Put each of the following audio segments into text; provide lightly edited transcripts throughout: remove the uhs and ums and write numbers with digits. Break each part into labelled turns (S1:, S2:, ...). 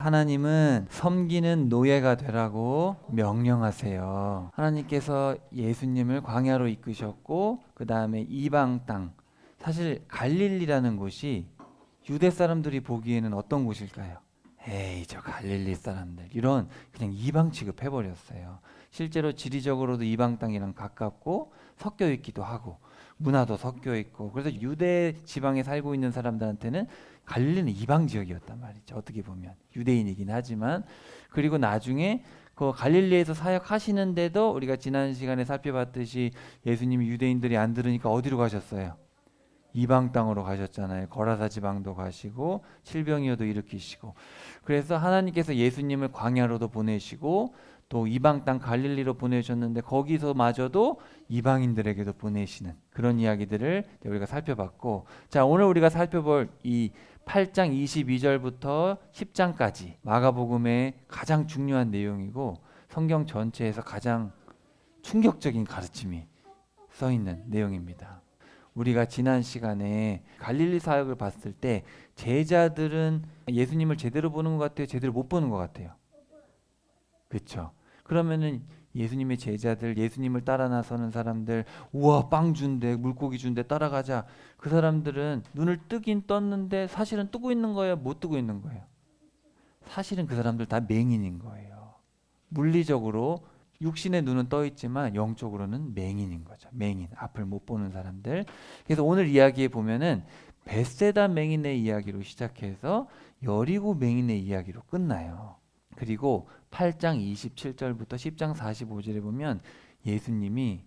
S1: 하나님은 섬기는 노예가 되라고 명령하세요. 하나님께서 예수님을 광야로 이끄셨고 그 다음에 이방 땅, 사실 갈릴리라는 곳이 유대 사람들이 보기에는 어떤 곳일까요? 에이, 저 갈릴리 사람들, 이런 그냥 이방 취급해버렸어요. 실제로 지리적으로도 이방 땅이랑 가깝고 섞여 있기도 하고 문화도 섞여 있고, 그래서 유대 지방에 살고 있는 사람들한테는 갈릴리는 이방 지역이었단 말이죠. 어떻게 보면 유대인이긴 하지만. 그리고 나중에 그 갈릴리에서 사역하시는데도 우리가 지난 시간에 살펴봤듯이 예수님이 유대인들이 안 들으니까 어디로 가셨어요? 이방 땅으로 가셨잖아요. 거라사 지방도 가시고 질병이어도 일으키시고. 그래서 하나님께서 예수님을 광야로도 보내시고 또 이방 땅 갈릴리로 보내셨는데 거기서마저도 이방인들에게도 보내시는 그런 이야기들을 우리가 살펴봤고, 자, 오늘 우리가 살펴볼 이 8장 22절부터 10장까지 마가복음의 가장 중요한 내용이고 성경 전체에서 가장 충격적인 가르침이 써 있는 내용입니다. 우리가 지난 시간에 갈릴리 사역을 봤을 때 제자들은 예수님을 제대로 보는 것 같아요? 제대로 못 보는 것 같아요? 그렇죠? 그러면은 예수님의 제자들, 예수님을 따라 나서는 사람들, 우와 빵 준대, 물고기 준대, 따라가자. 그 사람들은 눈을 뜨긴 떴는데 사실은 뜨고 있는 거예요? 못 뜨고 있는 거예요? 사실은 그 사람들 다 맹인인 거예요. 물리적으로 육신의 눈은 떠 있지만 영적으로는 맹인인 거죠. 맹인, 앞을 못 보는 사람들. 그래서 오늘 이야기에 보면은 벳세다 맹인의 이야기로 시작해서 여리고 맹인의 이야기로 끝나요. 그리고 8장 27절부터 10장 45절에 보면 예수님이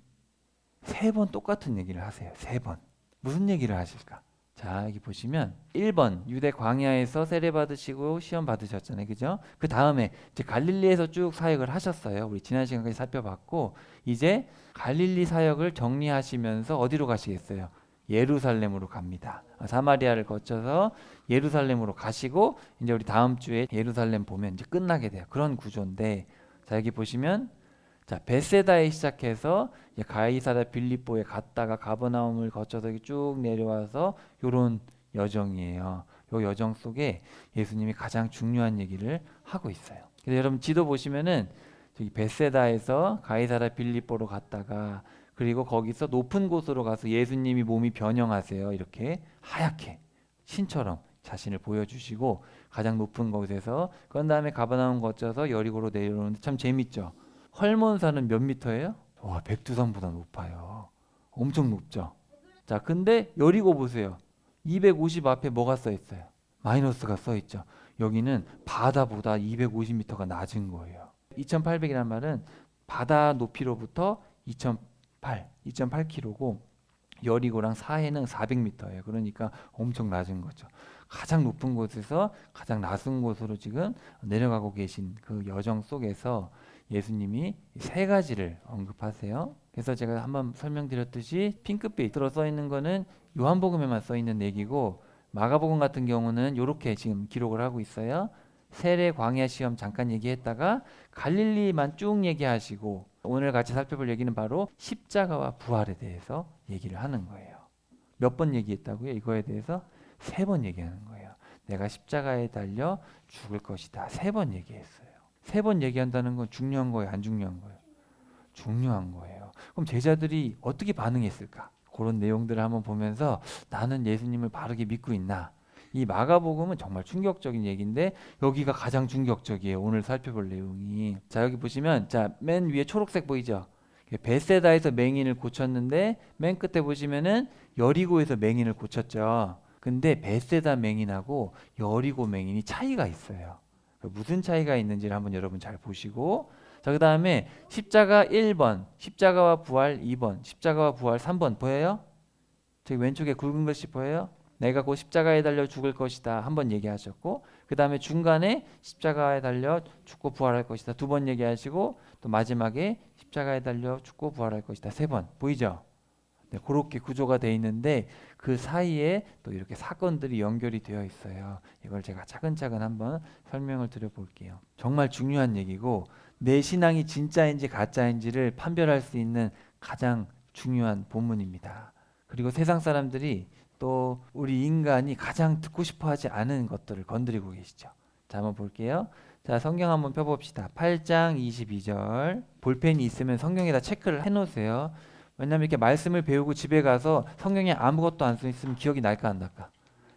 S1: 세 번 똑같은 얘기를 하세요. 세 번. 무슨 얘기를 하실까? 자, 여기 보시면 1번 유대 광야에서 세례 받으시고 시험 받으셨잖아요. 그죠? 그 다음에 이제 갈릴리에서 쭉 사역을 하셨어요. 우리 지난 시간까지 살펴봤고 이제 갈릴리 사역을 정리하시면서 어디로 가시겠어요? 예루살렘으로 갑니다. 사마리아를 거쳐서 예루살렘으로 가시고 이제 우리 다음 주에 예루살렘 보면 이제 끝나게 돼요. 그런 구조인데, 자, 여기 보시면 자, 벳세다에 시작해서 가이사랴 빌립보에 갔다가 가버나움을 거쳐서 쭉 내려와서 요런 여정이에요. 요 여정 속에 예수님이 가장 중요한 얘기를 하고 있어요. 그래서 여러분 지도 보시면은 저기 벳세다에서 가이사랴 빌립보로 갔다가 그리고 거기서 높은 곳으로 가서 예수님이 몸이 변형하세요. 이렇게 하얗게 신처럼 자신을 보여주시고 가장 높은 곳에서 그 다음에 가버나움 거쳐서 여리고로 내려오는데 참 재밌죠. 헐몬산은 몇 미터예요? 와, 백두산보다 높아요. 엄청 높죠. 자, 근데 여리고 보세요. 250 앞에 뭐가 써 있어요? 마이너스가 써 있죠. 여기는 바다보다 250m가 낮은 거예요. 2800이란 말은 바다 높이로부터 2.8km고 여리고랑 사해는 400m예요. 그러니까 엄청 낮은 거죠. 가장 높은 곳에서 가장 낮은 곳으로 지금 내려가고 계신 그 여정 속에서 예수님이 세 가지를 언급하세요. 그래서 제가 한번 설명드렸듯이 핑크빛으로 써 있는 거는 요한복음에만 써 있는 얘기고 마가복음 같은 경우는 이렇게 지금 기록을 하고 있어요. 세례 광야 시험 잠깐 얘기했다가 갈릴리만 쭉 얘기하시고 오늘 같이 살펴볼 얘기는 바로 십자가와 부활에 대해서 얘기를 하는 거예요. 몇 번 얘기했다고요? 이거에 대해서 세 번 얘기하는 거예요. 내가 십자가에 달려 죽을 것이다. 세 번 얘기했어요. 세 번 얘기한다는 건 중요한 거예요? 안 중요한 거예요? 중요한 거예요. 그럼 제자들이 어떻게 반응했을까? 그런 내용들을 한번 보면서 나는 예수님을 바르게 믿고 있나? 이 마가복음은 정말 충격적인 얘기인데 여기가 가장 충격적이에요. 오늘 살펴볼 내용이. 자, 여기 보시면 자, 맨 위에 초록색 보이죠? 벳세다에서 맹인을 고쳤는데 맨 끝에 보시면은 여리고에서 맹인을 고쳤죠. 근데 벳세다 맹인하고 여리고 맹인이 차이가 있어요. 무슨 차이가 있는지를 한번 여러분 잘 보시고, 자, 그 다음에 십자가 1번, 십자가와 부활 2번, 십자가와 부활 3번 보여요? 저기 왼쪽에 굵은 글씨 보여요? 내가 곧 십자가에 달려 죽을 것이다 한 번 얘기하셨고, 그 다음에 중간에 십자가에 달려 죽고 부활할 것이다 두 번 얘기하시고, 또 마지막에 십자가에 달려 죽고 부활할 것이다 세 번 보이죠? 네, 그렇게 구조가 되어 있는데 그 사이에 또 이렇게 사건들이 연결이 되어 있어요. 이걸 제가 차근차근 한번 설명을 드려볼게요. 정말 중요한 얘기고 내 신앙이 진짜인지 가짜인지를 판별할 수 있는 가장 중요한 본문입니다. 그리고 세상 사람들이 또 우리 인간이 가장 듣고 싶어 하지 않은 것들을 건드리고 계시죠. 자, 한번 볼게요. 자, 성경 한번 펴봅시다. 8장 22절. 볼펜이 있으면 성경에다 체크를 해놓으세요. 왜냐면 이렇게 말씀을 배우고 집에 가서 성경에 아무것도 안 써 있으면 기억이 날까 안 날까?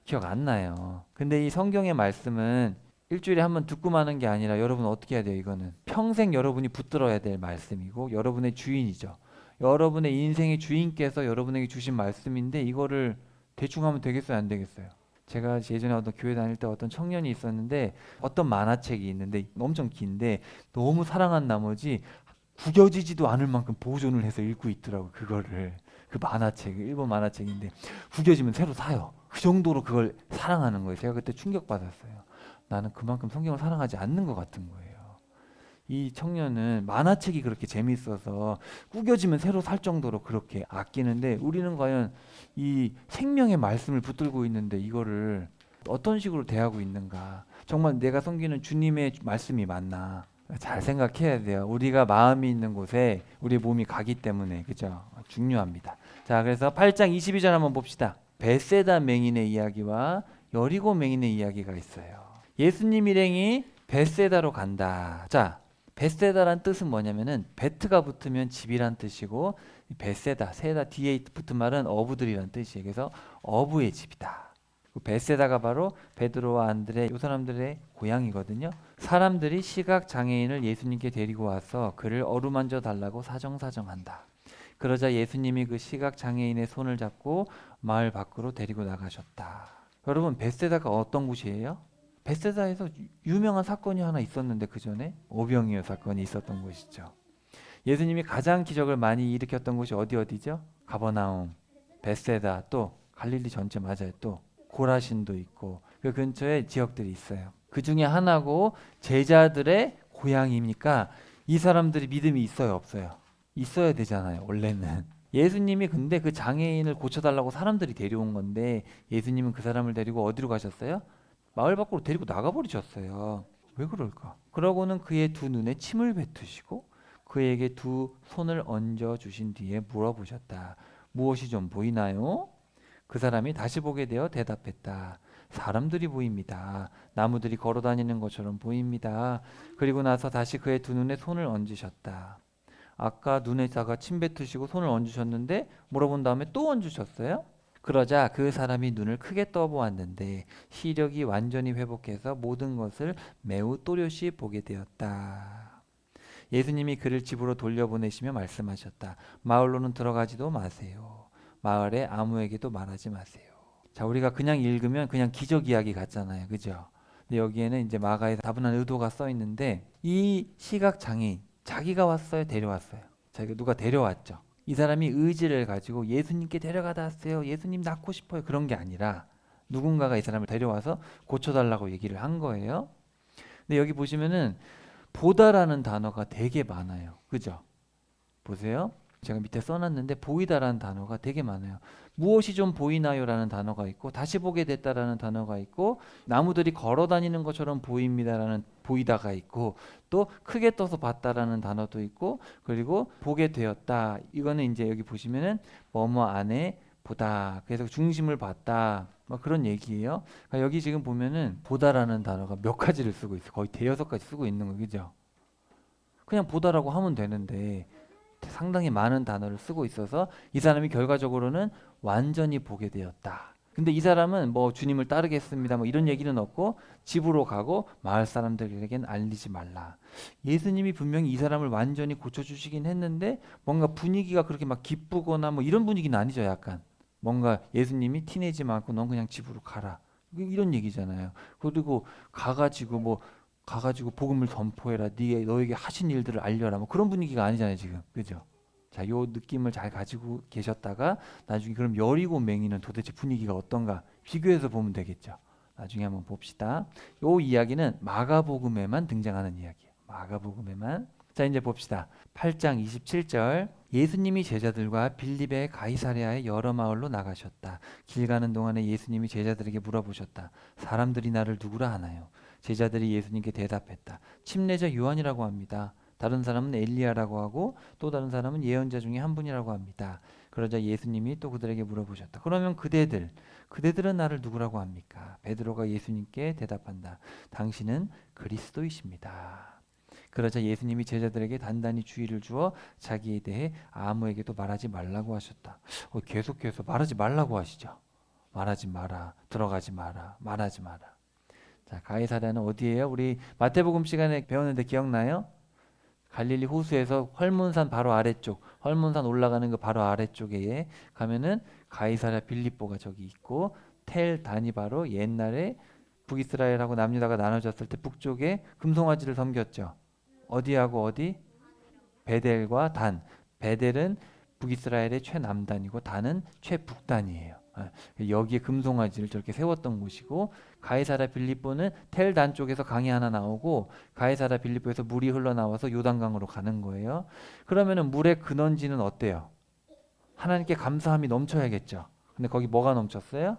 S1: 기억 안 나요. 근데 이 성경의 말씀은 일주일에 한 번 듣고 마는 게 아니라 여러분 어떻게 해야 돼요? 이거는 평생 여러분이 붙들어야 될 말씀이고 여러분의 주인이죠. 여러분의 인생의 주인께서 여러분에게 주신 말씀인데 이거를 대충 하면 되겠어요? 안 되겠어요? 제가 예전에 어떤 교회 다닐 때 어떤 청년이 있었는데 어떤 만화책이 있는데 엄청 긴데 너무 사랑한 나머지 구겨지지도 않을 만큼 보존을 해서 읽고 있더라고. 그거를 그 만화책 일본 만화책인데 구겨지면 새로 사요. 그 정도로 그걸 사랑하는 거예요. 제가 그때 충격받았어요. 나는 그만큼 성경을 사랑하지 않는 것 같은 거예요. 이 청년은 만화책이 그렇게 재미있어서 구겨지면 새로 살 정도로 그렇게 아끼는데 우리는 과연 이 생명의 말씀을 붙들고 있는데 이거를 어떤 식으로 대하고 있는가? 정말 내가 섬기는 주님의 말씀이 맞나? 잘 생각해야 돼요. 우리가 마음이 있는 곳에 우리 몸이 가기 때문에 그죠? 중요합니다. 자, 그래서 8장 22절 한번 봅시다. 벳세다 맹인의 이야기와 여리고 맹인의 이야기가 있어요. 예수님 일행이 벳세다로 간다. 자, 벳세다란 뜻은 뭐냐면은 베트가 붙으면 집이란 뜻이고 벳세다, 세다 뒤에 붙은 말은 어부들이란 뜻이에요. 그래서 어부의 집이다. 벳세다가 바로 베드로와 안드레 이 사람들의 고향이거든요. 사람들이 시각 장애인을 예수님께 데리고 와서 그를 어루만져 달라고 사정사정한다. 그러자 예수님이 그 시각 장애인의 손을 잡고 마을 밖으로 데리고 나가셨다. 여러분, 벳세다가 어떤 곳이에요? 벳세다에서 유명한 사건이 하나 있었는데 그 전에 오병이어 사건이 있었던 곳이죠. 예수님이 가장 기적을 많이 일으켰던 곳이 어디죠? 가버나움, 벳세다, 또 갈릴리 전체 맞아요. 또 고라신도 있고 그 근처에 지역들이 있어요. 그 중에 하나고 제자들의 고향이니까 이 사람들이 믿음이 있어요, 없어요? 있어야 되잖아요, 원래는. 예수님이 근데 그 장애인을 고쳐달라고 사람들이 데려온 건데 예수님은 그 사람을 데리고 어디로 가셨어요? 마을 밖으로 데리고 나가버리셨어요. 왜 그럴까? 그러고는 그의 두 눈에 침을 뱉으시고 그에게 두 손을 얹어 주신 뒤에 물어보셨다. 무엇이 좀 보이나요? 그 사람이 다시 보게 되어 대답했다. 사람들이 보입니다. 나무들이 걸어 다니는 것처럼 보입니다. 그리고 나서 다시 그의 두 눈에 손을 얹으셨다. 아까 눈에다가 침 뱉으시고 손을 얹으셨는데 물어본 다음에 또 얹으셨어요? 그러자 그 사람이 눈을 크게 떠보았는데 시력이 완전히 회복해서 모든 것을 매우 또렷이 보게 되었다. 예수님이 그를 집으로 돌려보내시며 말씀하셨다. 마을로는 들어가지도 마세요. 마을에 아무에게도 말하지 마세요. 자, 우리가 그냥 읽으면 그냥 기적 이야기 같잖아요. 그죠? 근데 여기에는 이제 마가의 다분한 의도가 써 있는데 이 시각 장애인 자기가 왔어요, 데려왔어요? 자기가 누가 데려왔죠. 이 사람이 의지를 가지고 예수님께 데려가다 왔어요. 예수님 낳고 싶어요. 그런 게 아니라 누군가가 이 사람을 데려와서 고쳐달라고 얘기를 한 거예요. 근데 여기 보시면은 보다라는 단어가 되게 많아요. 그죠? 보세요. 제가 밑에 써놨는데 보이다라는 단어가 되게 많아요. 무엇이 좀 보이나요라는 단어가 있고 다시 보게 됐다라는 단어가 있고 나무들이 걸어 다니는 것처럼 보입니다라는 보이다가 있고 또 크게 떠서 봤다라는 단어도 있고 그리고 보게 되었다. 이거는 이제 여기 보시면은 뭐뭐 안에 보다. 그래서 중심을 봤다. 뭐 그런 얘기예요. 그러니까 여기 지금 보면은 보다라는 단어가 몇 가지를 쓰고 있어. 거의 대여섯 가지 쓰고 있는 거 그죠? 그냥 보다라고 하면 되는데 상당히 많은 단어를 쓰고 있어서 이 사람이 결과적으로는 완전히 보게 되었다. 근데 이 사람은 뭐 주님을 따르겠습니다. 뭐 이런 얘기는 없고 집으로 가고 마을 사람들에게는 알리지 말라. 예수님이 분명히 이 사람을 완전히 고쳐주시긴 했는데 뭔가 분위기가 그렇게 막 기쁘거나 뭐 이런 분위기는 아니죠. 약간 뭔가 예수님이 티내지 말고 넌 그냥 집으로 가라. 이런 얘기잖아요. 그리고 가가지고 복음을 선포해라. 너에게 하신 일들을 알려라. 뭐 그런 분위기가 아니잖아요, 지금. 그죠? 자, 요 느낌을 잘 가지고 계셨다가 나중에 그럼 여리고 맹인은 도대체 분위기가 어떤가 비교해서 보면 되겠죠. 나중에 한번 봅시다. 요 이야기는 마가복음에만 등장하는 이야기예요. 마가복음에만. 자, 이제 봅시다. 8장 27절. 예수님이 제자들과 빌립의 가이사랴의 여러 마을로 나가셨다. 길 가는 동안에 예수님이 제자들에게 물어보셨다. 사람들이 나를 누구라 하나요? 제자들이 예수님께 대답했다. 침례자 요한이라고 합니다. 다른 사람은 엘리야라고 하고 또 다른 사람은 예언자 중에 한 분이라고 합니다. 그러자 예수님이 또 그들에게 물어보셨다. 그러면 그대들은 나를 누구라고 합니까? 베드로가 예수님께 대답한다. 당신은 그리스도이십니다. 그러자 예수님이 제자들에게 단단히 주의를 주어 자기에 대해 아무에게도 말하지 말라고 하셨다. 계속해서 말하지 말라고 하시죠. 말하지 마라. 들어가지 마라. 말하지 마라. 자, 가이사랴는 어디예요? 우리 마태복음 시간에 배웠는데 기억나요? 갈릴리 호수에서 헐문산 바로 아래쪽, 헐문산 올라가는 그 바로 아래쪽에 가면은 가이사랴 빌립보가 저기 있고, 텔 단이 바로 옛날에 북이스라엘하고 남유다가 나눠졌을 때 북쪽에 금송아지를 섬겼죠. 어디하고 어디? 베델과 단. 베델은 북이스라엘의 최남단이고 단은 최북단이에요. 여기에 금송아지를 저렇게 세웠던 곳이고, 가이사랴 빌립보는 텔단 쪽에서 강이 하나 나오고 가이사랴 빌립보에서 물이 흘러나와서 요단강으로 가는 거예요. 그러면은 물의 근원지는 어때요? 하나님께 감사함이 넘쳐야겠죠. 근데 거기 뭐가 넘쳤어요?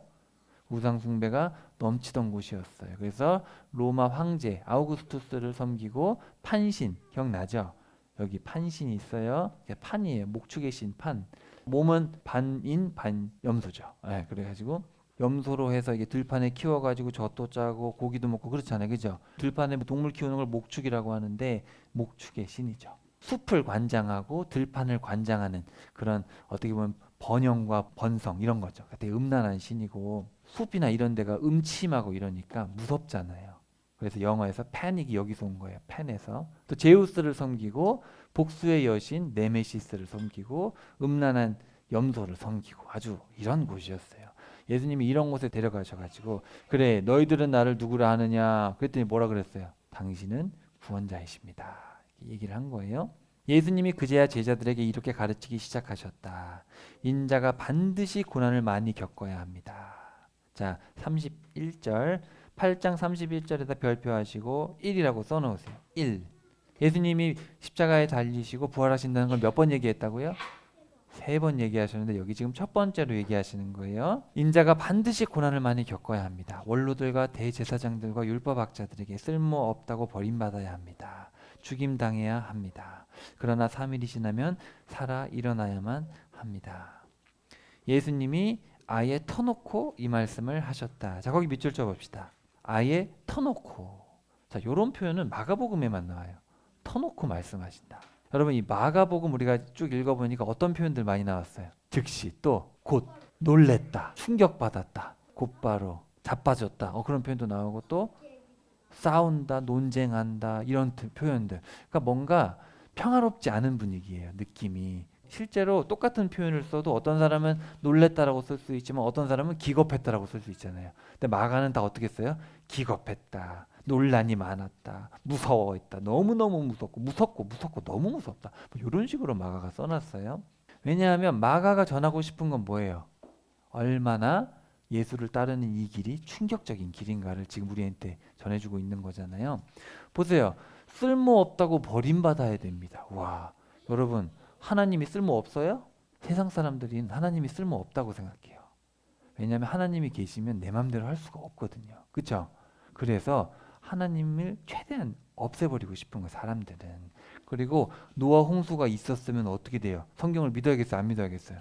S1: 우상 숭배가 넘치던 곳이었어요. 그래서 로마 황제 아우구스투스를 섬기고 판신, 기억나죠? 여기 판신이 있어요. 판이에요. 목축의 신 판. 몸은 반인 반염소죠. 네, 그래가지고 염소로 해서 이게 들판에 키워가지고 젖도 짜고 고기도 먹고 그렇잖아요, 그죠? 들판에 동물 키우는 걸 목축이라고 하는데 목축의 신이죠. 숲을 관장하고 들판을 관장하는 그런 어떻게 보면 번영과 번성 이런 거죠. 되게 음란한 신이고 숲이나 이런 데가 음침하고 이러니까 무섭잖아요. 그래서 영어에서 패닉이 여기서 온 거예요. 팬에서. 또 제우스를 섬기고 복수의 여신 네메시스를 섬기고 음란한 염소를 섬기고 아주 이런 곳이었어요. 예수님이 이런 곳에 데려가셔가지고 그래 너희들은 나를 누구라 하느냐 그랬더니 뭐라 그랬어요? 당신은 구원자이십니다. 얘기를 한 거예요. 예수님이 그제야 제자들에게 이렇게 가르치기 시작하셨다. 인자가 반드시 고난을 많이 겪어야 합니다. 자, 31절 8장 31절에다 별표하시고 1이라고 써놓으세요. 1. 예수님이 십자가에 달리시고 부활하신다는 걸 몇 번 얘기했다고요? 3번 얘기하셨는데 여기 지금 첫 번째로 얘기하시는 거예요. 인자가 반드시 고난을 많이 겪어야 합니다. 원로들과 대제사장들과 율법학자들에게 쓸모없다고 버림받아야 합니다. 죽임당해야 합니다. 그러나 3일이 지나면 살아 일어나야만 합니다. 예수님이 아예 터놓고 이 말씀을 하셨다. 자, 거기 밑줄 쳐봅시다. 아예 터놓고. 자, 요런 표현은 마가복음에만 나와요. 터놓고 말씀하신다. 여러분 이 마가복음 우리가 쭉 읽어보니까 어떤 표현들 많이 나왔어요? 즉시 또 곧 놀랬다, 충격받았다, 곧바로 자빠졌다 그런 표현도 나오고 또 싸운다, 논쟁한다 이런 표현들. 그러니까 뭔가 평화롭지 않은 분위기예요. 느낌이. 실제로 똑같은 표현을 써도 어떤 사람은 놀랬다라고 쓸 수 있지만 어떤 사람은 기겁했다라고 쓸 수 있잖아요. 근데 마가는 다 어떻게 써요? 기겁했다, 논란이 많았다, 무서워했다, 너무너무 무섭고 너무 무섭다 뭐 이런 식으로 마가가 써놨어요. 왜냐하면 마가가 전하고 싶은 건 뭐예요? 얼마나 예수를 따르는 이 길이 충격적인 길인가를 지금 우리한테 전해주고 있는 거잖아요. 보세요. 쓸모없다고 버림받아야 됩니다. 와, 여러분 하나님이 쓸모없어요? 세상 사람들이 하나님이 쓸모없다고 생각해요. 왜냐하면 하나님이 계시면 내 맘대로 할 수가 없거든요. 그렇죠? 그래서 하나님을 최대한 없애버리고 싶은 거예요. 사람들은. 그리고 노아 홍수가 있었으면 어떻게 돼요? 성경을 믿어야겠어요? 안 믿어야겠어요?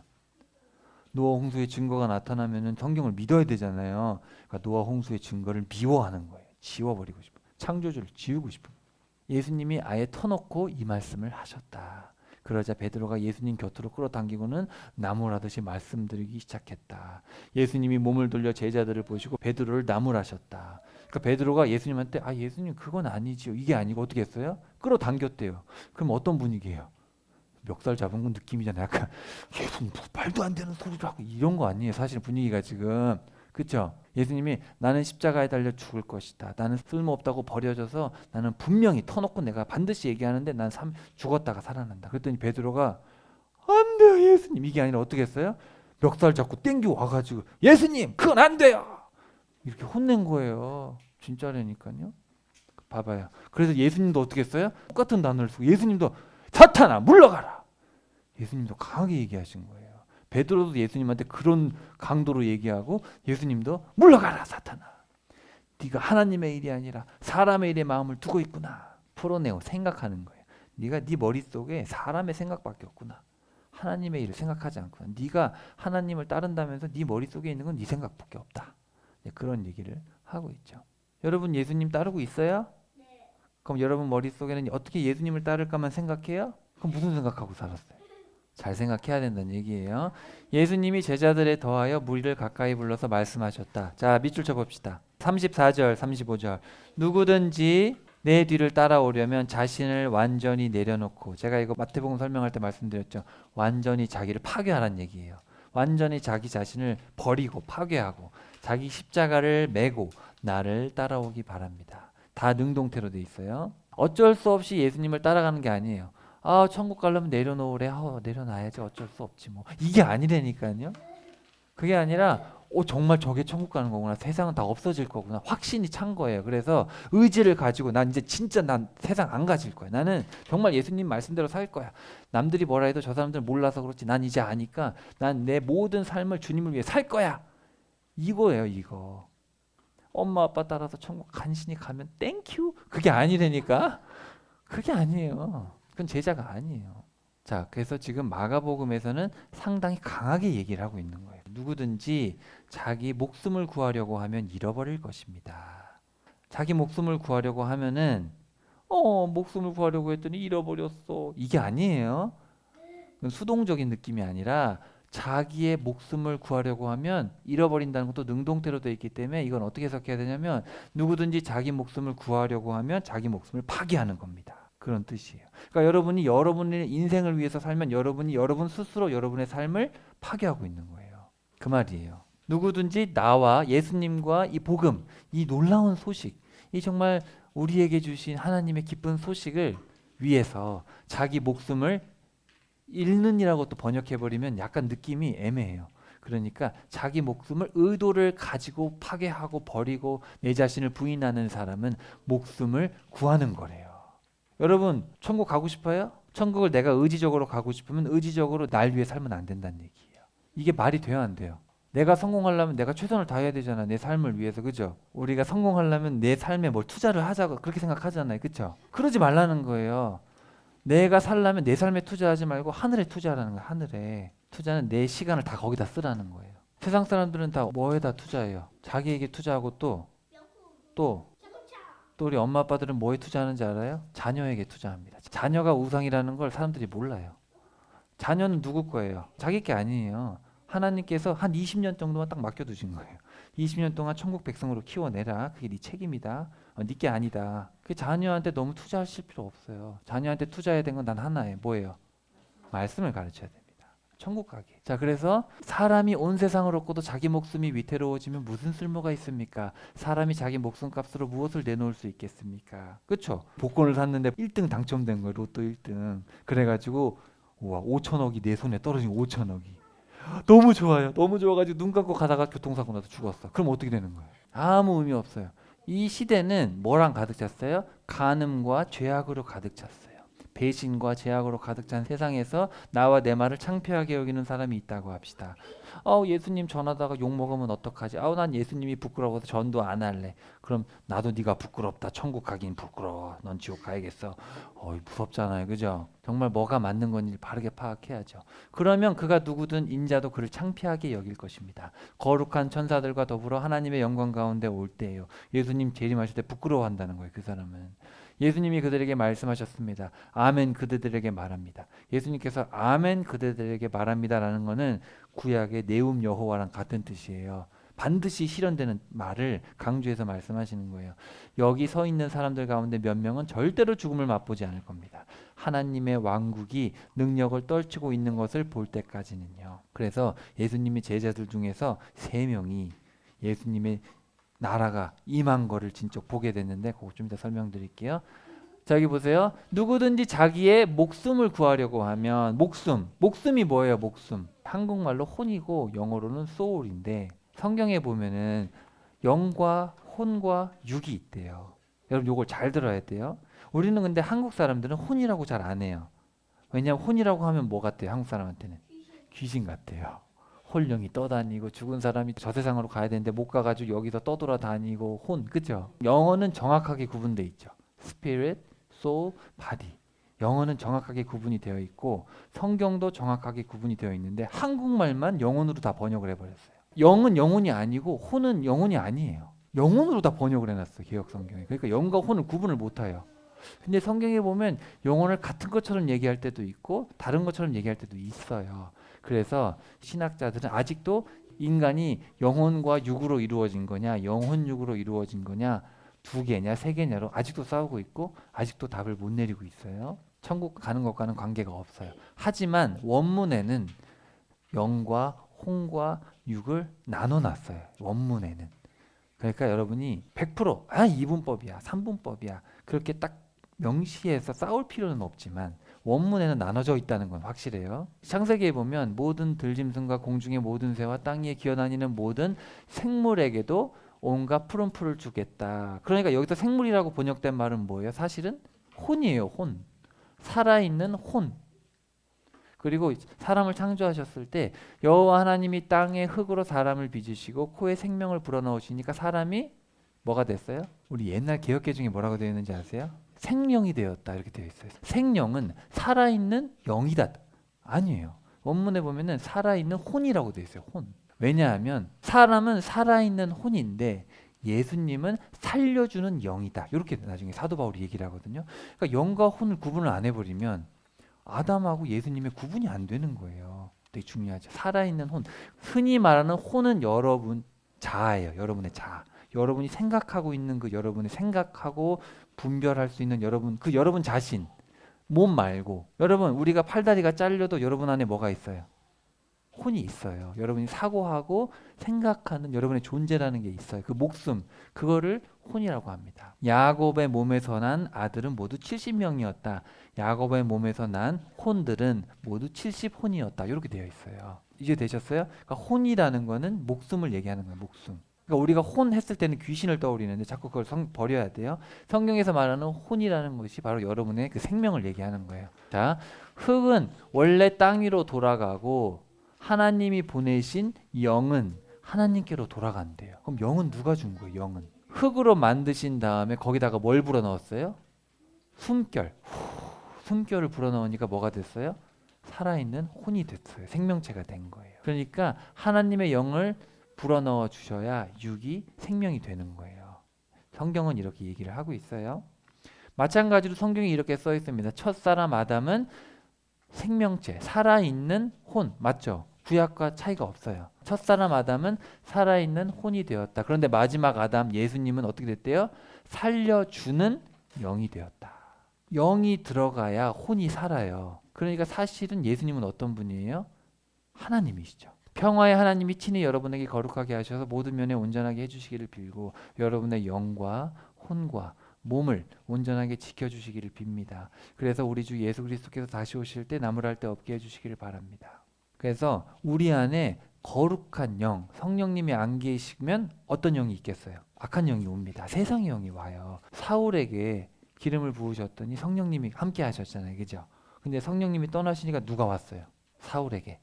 S1: 노아 홍수의 증거가 나타나면 성경을 믿어야 되잖아요. 그러니까 노아 홍수의 증거를 미워하는 거예요. 지워버리고 싶어요. 창조주를 지우고 싶은 거예요. 예수님이 아예 터놓고 이 말씀을 하셨다. 그러자 베드로가 예수님 곁으로 끌어당기고는 나무라듯이 말씀드리기 시작했다. 예수님이 몸을 돌려 제자들을 보시고 베드로를 나무라셨다. 그러니까 베드로가 예수님한테 예수님 그건 아니지요. 이게 아니고 어떻게 했어요? 끌어당겼대요. 그럼 어떤 분위기예요? 멱살 잡은 건 느낌이잖아요. 약간 예수님 말도 안 되는 소리를 하고 이런 거 아니에요. 사실 분위기가 지금. 그렇죠? 예수님이 나는 십자가에 달려 죽을 것이다. 나는 쓸모없다고 버려져서 나는 분명히 터놓고 내가 반드시 얘기하는데 난 죽었다가 살아난다. 그랬더니 베드로가 안 돼요 예수님. 이게 아니라 어떻게 했어요? 멱살 잡고 땡겨 와가지고 예수님 그건 안 돼요. 이렇게 혼낸 거예요. 진짜라니까요. 봐봐요. 그래서 예수님도 어떻게 했어요? 똑같은 단어를 쓰고 예수님도 사탄아 물러가라. 예수님도 강하게 얘기하신 거예요. 베드로도 예수님한테 그런 강도로 얘기하고 예수님도 물러가라 사탄아. 네가 하나님의 일이 아니라 사람의 일에 마음을 두고 있구나. 풀어내고 생각하는 거예요. 네가 네 머릿속에 사람의 생각밖에 없구나. 하나님의 일을 생각하지 않고 네가 하나님을 따른다면서 네 머릿속에 있는 건 네 생각밖에 없다. 네, 그런 얘기를 하고 있죠. 여러분 예수님 따르고 있어요? 그럼 여러분 머릿속에는 어떻게 예수님을 따를까만 생각해요? 그럼 무슨 생각하고 살았어요? 잘 생각해야 된다는 얘기예요. 예수님이 제자들에 더하여 무리를 가까이 불러서 말씀하셨다. 자, 밑줄 쳐봅시다. 34절, 35절. 누구든지 내 뒤를 따라오려면 자신을 완전히 내려놓고, 제가 이거 마태복음 설명할 때 말씀드렸죠. 완전히 자기를 파괴하라는 얘기예요. 완전히 자기 자신을 버리고 파괴하고 자기 십자가를 메고 나를 따라오기 바랍니다. 다 능동태로 돼 있어요. 어쩔 수 없이 예수님을 따라가는 게 아니에요. 아, 천국 가려면 내려놓으래. 내려놔야지. 어쩔 수 없지 뭐. 이게 아니라니까요. 그게 아니라 정말 저게 천국 가는 거구나. 세상은 다 없어질 거구나. 확신이 찬 거예요. 그래서 의지를 가지고 난 이제 진짜 난 세상 안 가질 거야. 나는 정말 예수님 말씀대로 살 거야. 남들이 뭐라 해도 저 사람들은 몰라서 그렇지. 난 이제 아니까 난 내 모든 삶을 주님을 위해 살 거야. 이거예요, 이거. 엄마 아빠 따라서 천국 간신히 가면 땡큐? 그게 아니라니까. 그게 아니에요. 그건 제자가 아니에요. 자, 그래서 지금 마가복음에서는 상당히 강하게 얘기를 하고 있는 거예요. 누구든지 자기 목숨을 구하려고 하면 잃어버릴 것입니다. 자기 목숨을 구하려고 하면은 목숨을 구하려고 했더니 잃어버렸어. 이게 아니에요. 그건 수동적인 느낌이 아니라 자기의 목숨을 구하려고 하면 잃어버린다는 것도 능동태로 되어 있기 때문에 이건 어떻게 해석해야 되냐면 누구든지 자기 목숨을 구하려고 하면 자기 목숨을 파기하는 겁니다. 그런 뜻이에요. 그러니까 여러분이 여러분의 인생을 위해서 살면 여러분이 여러분 스스로 여러분의 삶을 파괴하고 있는 거예요. 그 말이에요. 누구든지 나와 예수님과 이 복음, 이 놀라운 소식, 이 정말 우리에게 주신 하나님의 기쁜 소식을 위해서 자기 목숨을 잃는이라고 또 번역해버리면 약간 느낌이 애매해요. 그러니까 자기 목숨을 의도를 가지고 파괴하고 버리고 내 자신을 부인하는 사람은 목숨을 구하는 거래요. 여러분 천국 가고 싶어요? 천국을 내가 의지적으로 가고 싶으면 의지적으로 날 위해 살면 안 된다는 얘기예요. 이게 말이 돼요, 안 돼요? 내가 성공하려면 내가 최선을 다해야 되잖아. 내 삶을 위해서. 그죠? 우리가 성공하려면 내 삶에 뭘 투자를 하자고 그렇게 생각하잖아요. 그죠? 그러지 말라는 거예요. 내가 살려면 내 삶에 투자하지 말고 하늘에 투자하라는 거예요. 하늘에. 투자는 내 시간을 다 거기다 쓰라는 거예요. 세상 사람들은 다 뭐에다 투자해요? 자기에게 투자하고 또 우리 엄마 아빠들은 뭐에 투자하는지 알아요? 자녀에게 투자합니다. 자녀가 우상이라는 걸 사람들이 몰라요. 자녀는 누구 거예요? 자기 게 아니에요. 하나님께서 한 20년 정도만 딱 맡겨두신 거예요. 20년 동안 천국 백성으로 키워내라. 그게 네 책임이다. 네 게 아니다. 그 자녀한테 너무 투자하실 필요 없어요. 자녀한테 투자해야 되는 건 단 하나예요. 뭐예요? 말씀을 가르쳐야 됩니다. 천국 가게. 자, 그래서 사람이 온 세상을 얻고도 자기 목숨이 위태로워지면 무슨 쓸모가 있습니까? 사람이 자기 목숨값으로 무엇을 내놓을 수 있겠습니까? 그렇죠? 복권을 샀는데 1등 당첨된 거예요. 로또 1등. 그래가지고 우와 5천억이 내 손에 떨어진 5천억이 너무 좋아요. 너무 좋아가지고 눈 감고 가다가 교통사고 나서 죽었어. 그럼 어떻게 되는 거예요? 아무 의미 없어요. 이 시대는 뭐랑 가득 찼어요? 간음과 죄악으로 가득 찼어요. 배신과 죄악으로 가득 찬 세상에서 나와 내 말을 창피하게 여기는 사람이 있다고 합시다. 예수님 전하다가 욕 먹으면 어떡하지? 난 예수님이 부끄러워서 전도 안 할래. 그럼 나도 네가 부끄럽다. 천국 가긴 부끄러워. 넌 지옥 가야겠어. 무섭잖아요. 그죠? 정말 뭐가 맞는 건지 바르게 파악해야죠. 그러면 그가 누구든 인자도 그를 창피하게 여길 것입니다. 거룩한 천사들과 더불어 하나님의 영광 가운데 올 때예요. 예수님 재림하실 때 부끄러워한다는 거예요. 그 사람은. 예수님이 그들에게 말씀하셨습니다. 아멘 그들에게 말합니다. 예수님께서 아멘 그들에게 말합니다라는 것은 구약의 네움 여호와랑 같은 뜻이에요. 반드시 실현되는 말을 강조해서 말씀하시는 거예요. 여기 서 있는 사람들 가운데 몇 명은 절대로 죽음을 맛보지 않을 겁니다. 하나님의 왕국이 능력을 떨치고 있는 것을 볼 때까지는요. 그래서 예수님의 제자들 중에서 3명이 예수님의 나라가 임한 거를 진짜 보게 됐는데 그거 좀 이따 설명드릴게요. 자, 여기 보세요. 누구든지 자기의 목숨을 구하려고 하면 목숨이 뭐예요? 목숨. 한국말로 혼이고 영어로는 soul인데 성경에 보면은 영과 혼과 육이 있대요. 여러분 요걸 잘 들어야 돼요. 우리는 근데 한국 사람들은 혼이라고 잘 안 해요. 왜냐하면 혼이라고 하면 뭐 같아요? 한국 사람한테는 귀신 같아요. 홀령이 떠다니고 죽은 사람이 저 세상으로 가야 되는데 못 가가지고 여기서 떠돌아다니고 그죠? 영어는 정확하게 구분돼 있죠. Spirit, Soul, Body. 영어는 정확하게 구분이 되어 있고 성경도 정확하게 구분이 되어 있는데 한국말만 영혼으로 다 번역을 해버렸어요. 영은 영혼이 아니고 혼은 영혼이 아니에요. 영혼으로 다 번역을 해놨어요. 개역 성경에. 그러니까 영과 혼은 구분을 못해요. 근데 성경에 보면 영혼을 같은 것처럼 얘기할 때도 있고 다른 것처럼 얘기할 때도 있어요. 그래서 신학자들은 아직도 인간이 영혼과 육으로 이루어진 거냐 영혼 육으로 이루어진 거냐 두 개냐 세 개냐로 아직도 싸우고 있고 아직도 답을 못 내리고 있어요. 천국 가는 것과는 관계가 없어요. 하지만 원문에는 영과 혼과 육을 나눠놨어요. 원문에는. 그러니까 여러분이 100% 이분법이야 3분법이야 그렇게 딱 명시해서 싸울 필요는 없지만 원문에는 나눠져 있다는 건 확실해요. 창세기에 보면 모든 들짐승과 공중의 모든 새와 땅 위에 기어다니는 모든 생물에게도 온갖 푸른 풀을 주겠다. 그러니까 여기서 생물이라고 번역된 말은 뭐예요? 사실은 혼이에요. 혼. 살아있는 혼. 그리고 사람을 창조하셨을 때 여호와 하나님이 땅에 흙으로 사람을 빚으시고 코에 생명을 불어넣으시니까 사람이 뭐가 됐어요? 우리 옛날 개역개 중에 뭐라고 되어 있는지 아세요? 생명이 되었다 이렇게 되어 있어요. 생명은 살아있는 영이다. 아니에요. 원문에 보면은 살아있는 혼이라고 되어 있어요. 혼. 왜냐하면 사람은 살아있는 혼인데 예수님은 살려주는 영이다. 이렇게 나중에 사도 바울이 얘기를 하거든요. 그러니까 영과 혼을 구분을 안 해버리면 아담하고 예수님의 구분이 안 되는 거예요. 되게 중요하죠. 살아있는 혼. 흔히 말하는 혼은 여러분 자아예요. 여러분의 자아. 여러분이 생각하고 있는 그 여러분의 생각하고 분별할 수 있는 여러분 그 여러분 자신 몸 말고 여러분 우리가 팔다리가 잘려도 여러분 안에 뭐가 있어요? 혼이 있어요. 여러분이 사고하고 생각하는 여러분의 존재라는 게 있어요. 그 목숨 그거를 혼이라고 합니다. 야곱의 몸에서 난 아들은 모두 70명이었다. 야곱의 몸에서 난 혼들은 모두 70혼이었다. 이렇게 되어 있어요. 이제 되셨어요? 그러니까 혼이라는 거는 목숨을 얘기하는 거예요. 목숨. 그러니까 우리가 혼 했을 때는 귀신을 떠올리는데 자꾸 그걸 버려야 돼요. 성경에서 말하는 혼이라는 것이 바로 여러분의 그 생명을 얘기하는 거예요. 자, 흙은 원래 땅 위로 돌아가고 하나님이 보내신 영은 하나님께로 돌아간대요. 그럼 영은 누가 준 거예요? 영은 흙으로 만드신 다음에 거기다가 뭘 불어 넣었어요? 숨결. 숨결을 불어 넣으니까 뭐가 됐어요? 살아있는 혼이 됐어요. 생명체가 된 거예요. 그러니까 하나님의 영을 불어넣어 주셔야 육이 생명이 되는 거예요. 성경은 이렇게 얘기를 하고 있어요. 마찬가지로 성경에 이렇게 써 있습니다. 첫사람 아담은 생명체, 살아있는 혼, 맞죠? 구약과 차이가 없어요. 첫사람 아담은 살아있는 혼이 되었다. 그런데 마지막 아담 예수님은 어떻게 됐대요? 살려주는 영이 되었다. 영이 들어가야 혼이 살아요. 그러니까 사실은 예수님은 어떤 분이에요? 하나님이시죠. 평화의 하나님이 친히 여러분에게 거룩하게 하셔서 모든 면에 온전하게 해주시기를 빌고 여러분의 영과 혼과 몸을 온전하게 지켜주시기를 빕니다. 그래서 우리 주 예수 그리스도께서 다시 오실 때 나무랄 데 없게 해주시기를 바랍니다. 그래서 우리 안에 거룩한 영, 성령님이 안 계시면 어떤 영이 있겠어요? 악한 영이 옵니다. 세상의 영이 와요. 사울에게 기름을 부으셨더니 성령님이 함께 하셨잖아요. 그죠? 근데 성령님이 떠나시니까 누가 왔어요? 사울에게.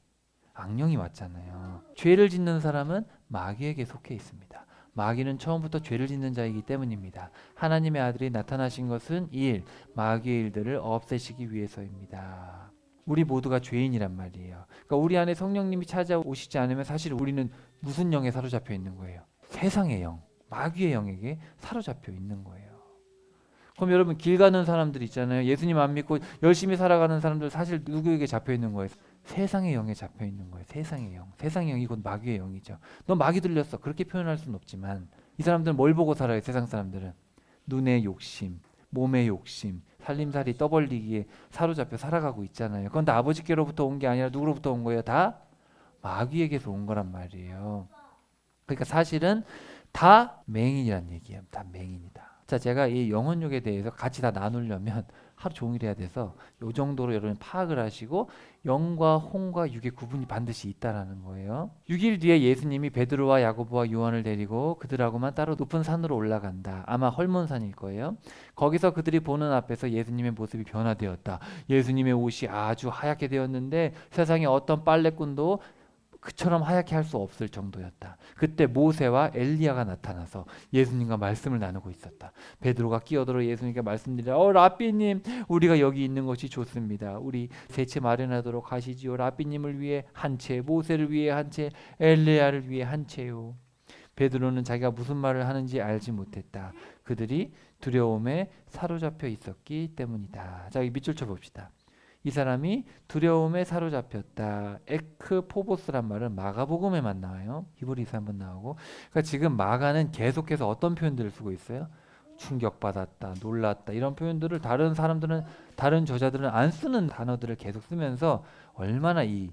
S1: 악령이 왔잖아요. 죄를 짓는 사람은 마귀에게 속해 있습니다. 마귀는 처음부터 죄를 짓는 자이기 때문입니다. 하나님의 아들이 나타나신 것은 이 일, 마귀의 일들을 없애시기 위해서입니다. 우리 모두가 죄인이란 말이에요. 그러니까 우리 안에 성령님이 찾아오시지 않으면 사실 우리는 무슨 영에 사로잡혀 있는 거예요? 세상의 영, 마귀의 영에게 사로잡혀 있는 거예요. 그럼 여러분 길 가는 사람들 있잖아요. 예수님 안 믿고 열심히 살아가는 사람들 사실 누구에게 잡혀 있는 거예요? 세상의 영에 잡혀 있는 거예요. 세상의 영. 세상의 영이 곧 마귀의 영이죠. 너 마귀 들렸어. 그렇게 표현할 수는 없지만 이 사람들은 뭘 보고 살아요? 세상 사람들은 눈의 욕심, 몸의 욕심, 살림살이 떠벌리기에 사로잡혀 살아가고 있잖아요. 그건 다 아버지께로부터 온 게 아니라 누구로부터 온 거예요? 다 마귀에게서 온 거란 말이에요. 그러니까 사실은 다 맹인이란 얘기예요. 다 맹인이다. 자, 제가 이 영혼육에 대해서 같이 다 나누려면 하루 종일 해야 돼서 이 정도로 여러분 파악을 하시고 영과 혼과 육의 구분이 반드시 있다라는 거예요. 6일 뒤에 예수님이 베드로와 야고보와 요한을 데리고 그들하고만 따로 높은 산으로 올라간다. 아마 헐몬산일 거예요. 거기서 그들이 보는 앞에서 예수님의 모습이 변화되었다. 예수님의 옷이 아주 하얗게 되었는데 세상에 어떤 빨래꾼도 그처럼 하얗게 할 수 없을 정도였다. 그때 모세와 엘리야가 나타나서 예수님과 말씀을 나누고 있었다. 베드로가 끼어들어 예수님께 말씀드리라. 라삐님, 우리가 여기 있는 것이 좋습니다. 우리 세 채 마련하도록 하시지요. 라삐님을 위해 한 채, 모세를 위해 한 채, 엘리야를 위해 한 채요. 베드로는 자기가 무슨 말을 하는지 알지 못했다. 그들이 두려움에 사로잡혀 있었기 때문이다. 자, 여기 밑줄 쳐봅시다. 이 사람이 두려움에 사로잡혔다. 에크포보스란 말은 마가복음에만 나와요. 히브리서 한번 나오고. 그러니까 지금 마가는 계속해서 어떤 표현들을 쓰고 있어요? 충격받았다, 놀랐다 이런 표현들을 다른 사람들은 다른 저자들은 안 쓰는 단어들을 계속 쓰면서 얼마나 이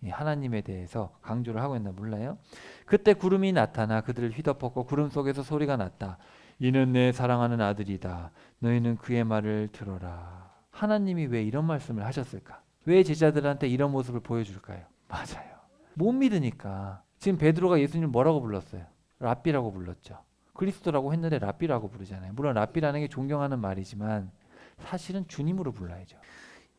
S1: 하나님에 대해서 강조를 하고 있나 몰라요. 그때 구름이 나타나 그들을 휘덮었고 구름 속에서 소리가 났다. 이는 내 사랑하는 아들이다. 너희는 그의 말을 들어라. 하나님이 왜 이런 말씀을 하셨을까? 왜 제자들한테 이런 모습을 보여줄까요? 맞아요. 못 믿으니까. 지금 베드로가 예수님을 뭐라고 불렀어요? 랍비라고 불렀죠. 그리스도라고 했는데 랍비라고 부르잖아요. 물론 랍비라는 게 존경하는 말이지만 사실은 주님으로 불러야죠.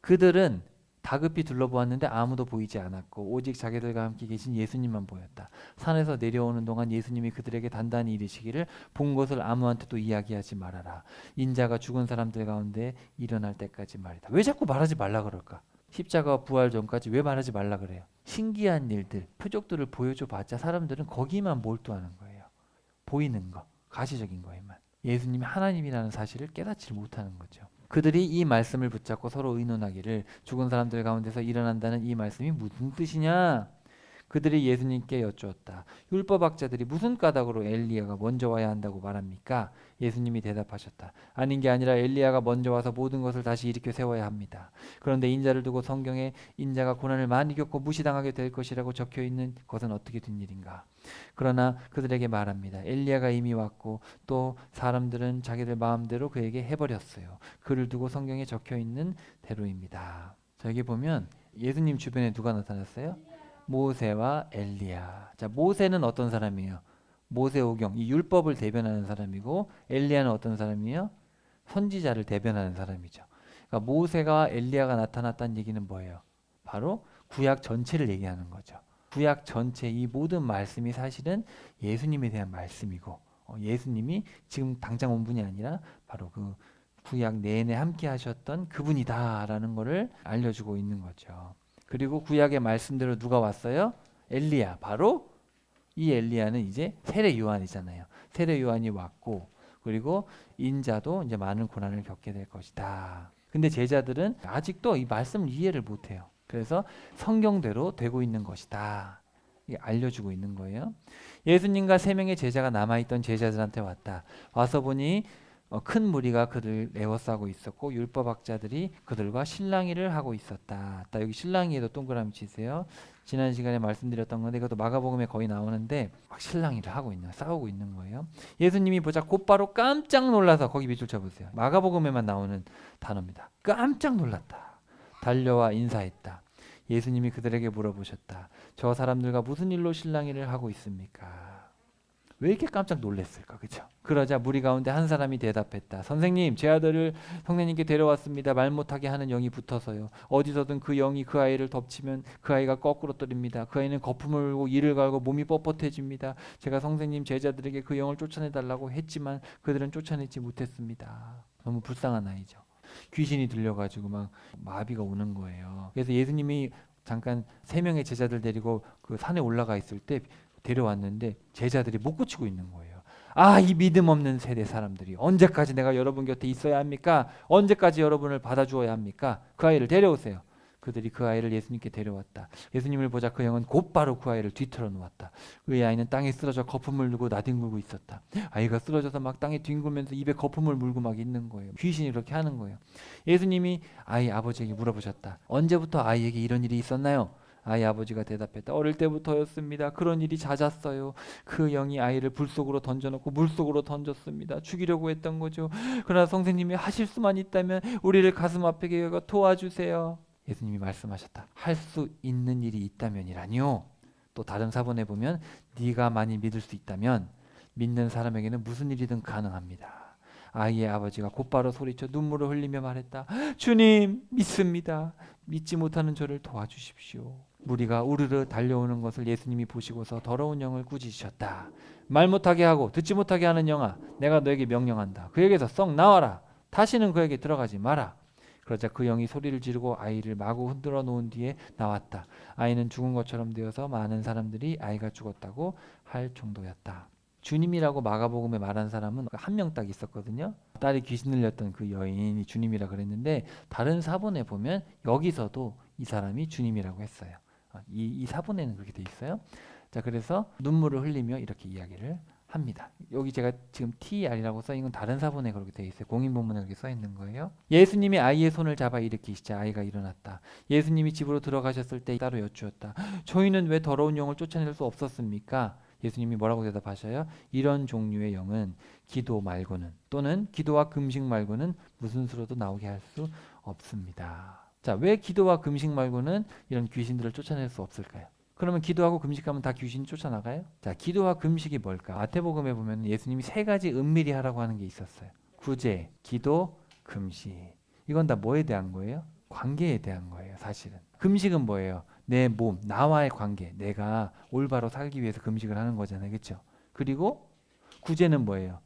S1: 그들은 다급히 둘러보았는데 아무도 보이지 않았고 오직 자기들과 함께 계신 예수님만 보였다. 산에서 내려오는 동안 예수님이 그들에게 단단히 이르시기를 본 것을 아무한테도 이야기하지 말아라. 인자가 죽은 사람들 가운데 일어날 때까지 말이다. 왜 자꾸 말하지 말라 그럴까? 십자가 부활 전까지 왜 말하지 말라 그래요? 신기한 일들, 표적들을 보여줘 봤자 사람들은 거기만 몰두하는 거예요. 보이는 거, 가시적인 거에만. 예수님이 하나님이라는 사실을 깨닫지 못하는 거죠. 그들이 이 말씀을 붙잡고 서로 의논하기를 죽은 사람들 가운데서 일어난다는 이 말씀이 무슨 뜻이냐? 그들이 예수님께 여쭈었다. 율법학자들이 무슨 까닭으로 엘리야가 먼저 와야 한다고 말합니까? 예수님이 대답하셨다. 아닌 게 아니라 엘리야가 먼저 와서 모든 것을 다시 일으켜 세워야 합니다. 그런데 인자를 두고 성경에 인자가 고난을 많이 겪고 무시당하게 될 것이라고 적혀 있는 것은 어떻게 된 일인가? 그러나 그들에게 말합니다. 엘리야가 이미 왔고 또 사람들은 자기들 마음대로 그에게 해버렸어요. 그를 두고 성경에 적혀 있는 대로입니다. 자, 여기 보면 예수님 주변에 누가 나타났어요? 모세와 엘리야. 자, 모세는 어떤 사람이에요? 모세오경, 이 율법을 대변하는 사람이고 엘리야는 어떤 사람이에요? 선지자를 대변하는 사람이죠. 그러니까 모세가 엘리야가 나타났다는 얘기는 뭐예요? 바로 구약 전체를 얘기하는 거죠. 구약 전체 이 모든 말씀이 사실은 예수님에 대한 말씀이고 예수님이 지금 당장 온 분이 아니라 바로 그 구약 내내 함께 하셨던 그분이다라는 것을 알려주고 있는 거죠. 그리고 구약의 말씀대로 누가 왔어요? 엘리야. 바로 이 엘리야는 이제 세례 요한이잖아요. 세례 요한이 왔고 그리고 인자도 이제 많은 고난을 겪게 될 것이다. 근데 제자들은 아직도 이 말씀을 이해를 못해요. 그래서 성경대로 되고 있는 것이다. 이게 알려주고 있는 거예요. 예수님과 세 명의 제자가 남아있던 제자들한테 왔다. 와서 보니 큰 무리가 그들 에워싸고 있었고 율법학자들이 그들과 실랑이를 하고 있었다. 여기 실랑이에도 동그라미 치세요. 지난 시간에 말씀드렸던 건데 이것도 마가복음에 거의 나오는데 막 실랑이를 하고 있는, 싸우고 있는 거예요. 예수님이 보자 곧바로 깜짝 놀라서 거기 밑줄 쳐보세요. 마가복음에만 나오는 단어입니다. 깜짝 놀랐다. 달려와 인사했다. 예수님이 그들에게 물어보셨다. 저 사람들과 무슨 일로 실랑이를 하고 있습니까? 왜 이렇게 깜짝 놀랐을까? 그죠? 그러자 무리 가운데 한 사람이 대답했다. 선생님, 제 아들을 성령님께 데려왔습니다. 말 못하게 하는 영이 붙어서요. 어디서든 그 영이 그 아이를 덮치면 그 아이가 거꾸로 떨립니다. 그 아이는 거품을 울고 이를 갈고 몸이 뻣뻣해집니다. 제가 선생님 제자들에게 그 영을 쫓아내달라고 했지만 그들은 쫓아내지 못했습니다. 너무 불쌍한 아이죠. 귀신이 들려가지고 막 마비가 오는 거예요. 그래서 예수님이 잠깐 세 명의 제자들 데리고 그 산에 올라가 있을 때 데려왔는데 제자들이 못 고치고 있는 거예요. 이 믿음 없는 세대 사람들이 언제까지 내가 여러분 곁에 있어야 합니까? 언제까지 여러분을 받아주어야 합니까? 그 아이를 데려오세요. 그들이 그 아이를 예수님께 데려왔다. 예수님을 보자 그 영은 곧바로 그 아이를 뒤틀어 놓았다. 그 아이는 땅에 쓰러져 거품을 물고 나뒹굴고 있었다. 아이가 쓰러져서 막 땅에 뒹굴면서 입에 거품을 물고 막 있는 거예요. 귀신이 그렇게 하는 거예요. 예수님이 아이 아버지에게 물어보셨다. 언제부터 아이에게 이런 일이 있었나요? 아이 아버지가 대답했다. 어릴 때부터였습니다. 그런 일이 잦았어요. 그 영이 아이를 불 속으로 던져놓고 물 속으로 던졌습니다. 죽이려고 했던 거죠. 그러나 선생님이 하실 수만 있다면 우리를 가슴 아프게 여겨 도와주세요. 예수님이 말씀하셨다. 할 수 있는 일이 있다면이라니요. 또 다른 사본에 보면 네가 많이 믿을 수 있다면 믿는 사람에게는 무슨 일이든 가능합니다. 아이의 아버지가 곧바로 소리쳐 눈물을 흘리며 말했다. 주님, 믿습니다. 믿지 못하는 저를 도와주십시오. 무리가 우르르 달려오는 것을 예수님이 보시고서 더러운 영을 꾸짖으셨다. 말 못하게 하고 듣지 못하게 하는 영아, 내가 너에게 명령한다. 그에게서 썩 나와라. 다시는 그에게 들어가지 마라. 그러자 그 영이 소리를 지르고 아이를 마구 흔들어 놓은 뒤에 나왔다. 아이는 죽은 것처럼 되어서 많은 사람들이 아이가 죽었다고 할 정도였다. 주님이라고 마가복음에 말한 사람은 한 명 딱 있었거든요. 딸이 귀신 들렸던 그 여인이 주님이라 그랬는데 다른 사본에 보면 여기서도 이 사람이 주님이라고 했어요. 이 사본에는 그렇게 돼 있어요. 자, 그래서 눈물을 흘리며 이렇게 이야기를 합니다. 여기 제가 지금 TR이라고 써 있는 건 다른 사본에 그렇게 돼 있어요. 공인본문에 그렇게 써 있는 거예요. 예수님이 아이의 손을 잡아 일으키시자 아이가 일어났다. 예수님이 집으로 들어가셨을 때 따로 여쭈었다. 저희는 왜 더러운 영을 쫓아낼 수 없었습니까? 예수님이 뭐라고 대답하셔요? 이런 종류의 영은 기도 말고는 또는 기도와 금식 말고는 무슨 수로도 나오게 할 수 없습니다. 자, 왜 기도와 금식 말고는 이런 귀신들을 쫓아낼 수 없을까요? 그러면 기도하고 금식하면 다 귀신이 쫓아나가요? 자, 기도와 금식이 뭘까? 마태복음에 보면 예수님이 세 가지 은밀히 하라고 하는 게 있었어요. 구제, 기도, 금식. 이건 다 뭐에 대한 거예요? 관계에 대한 거예요, 사실은. 금식은 뭐예요? 내 몸, 나와의 관계. 내가 올바로 살기 위해서 금식을 하는 거잖아요. 그렇죠? 그리고 구제는 뭐예요?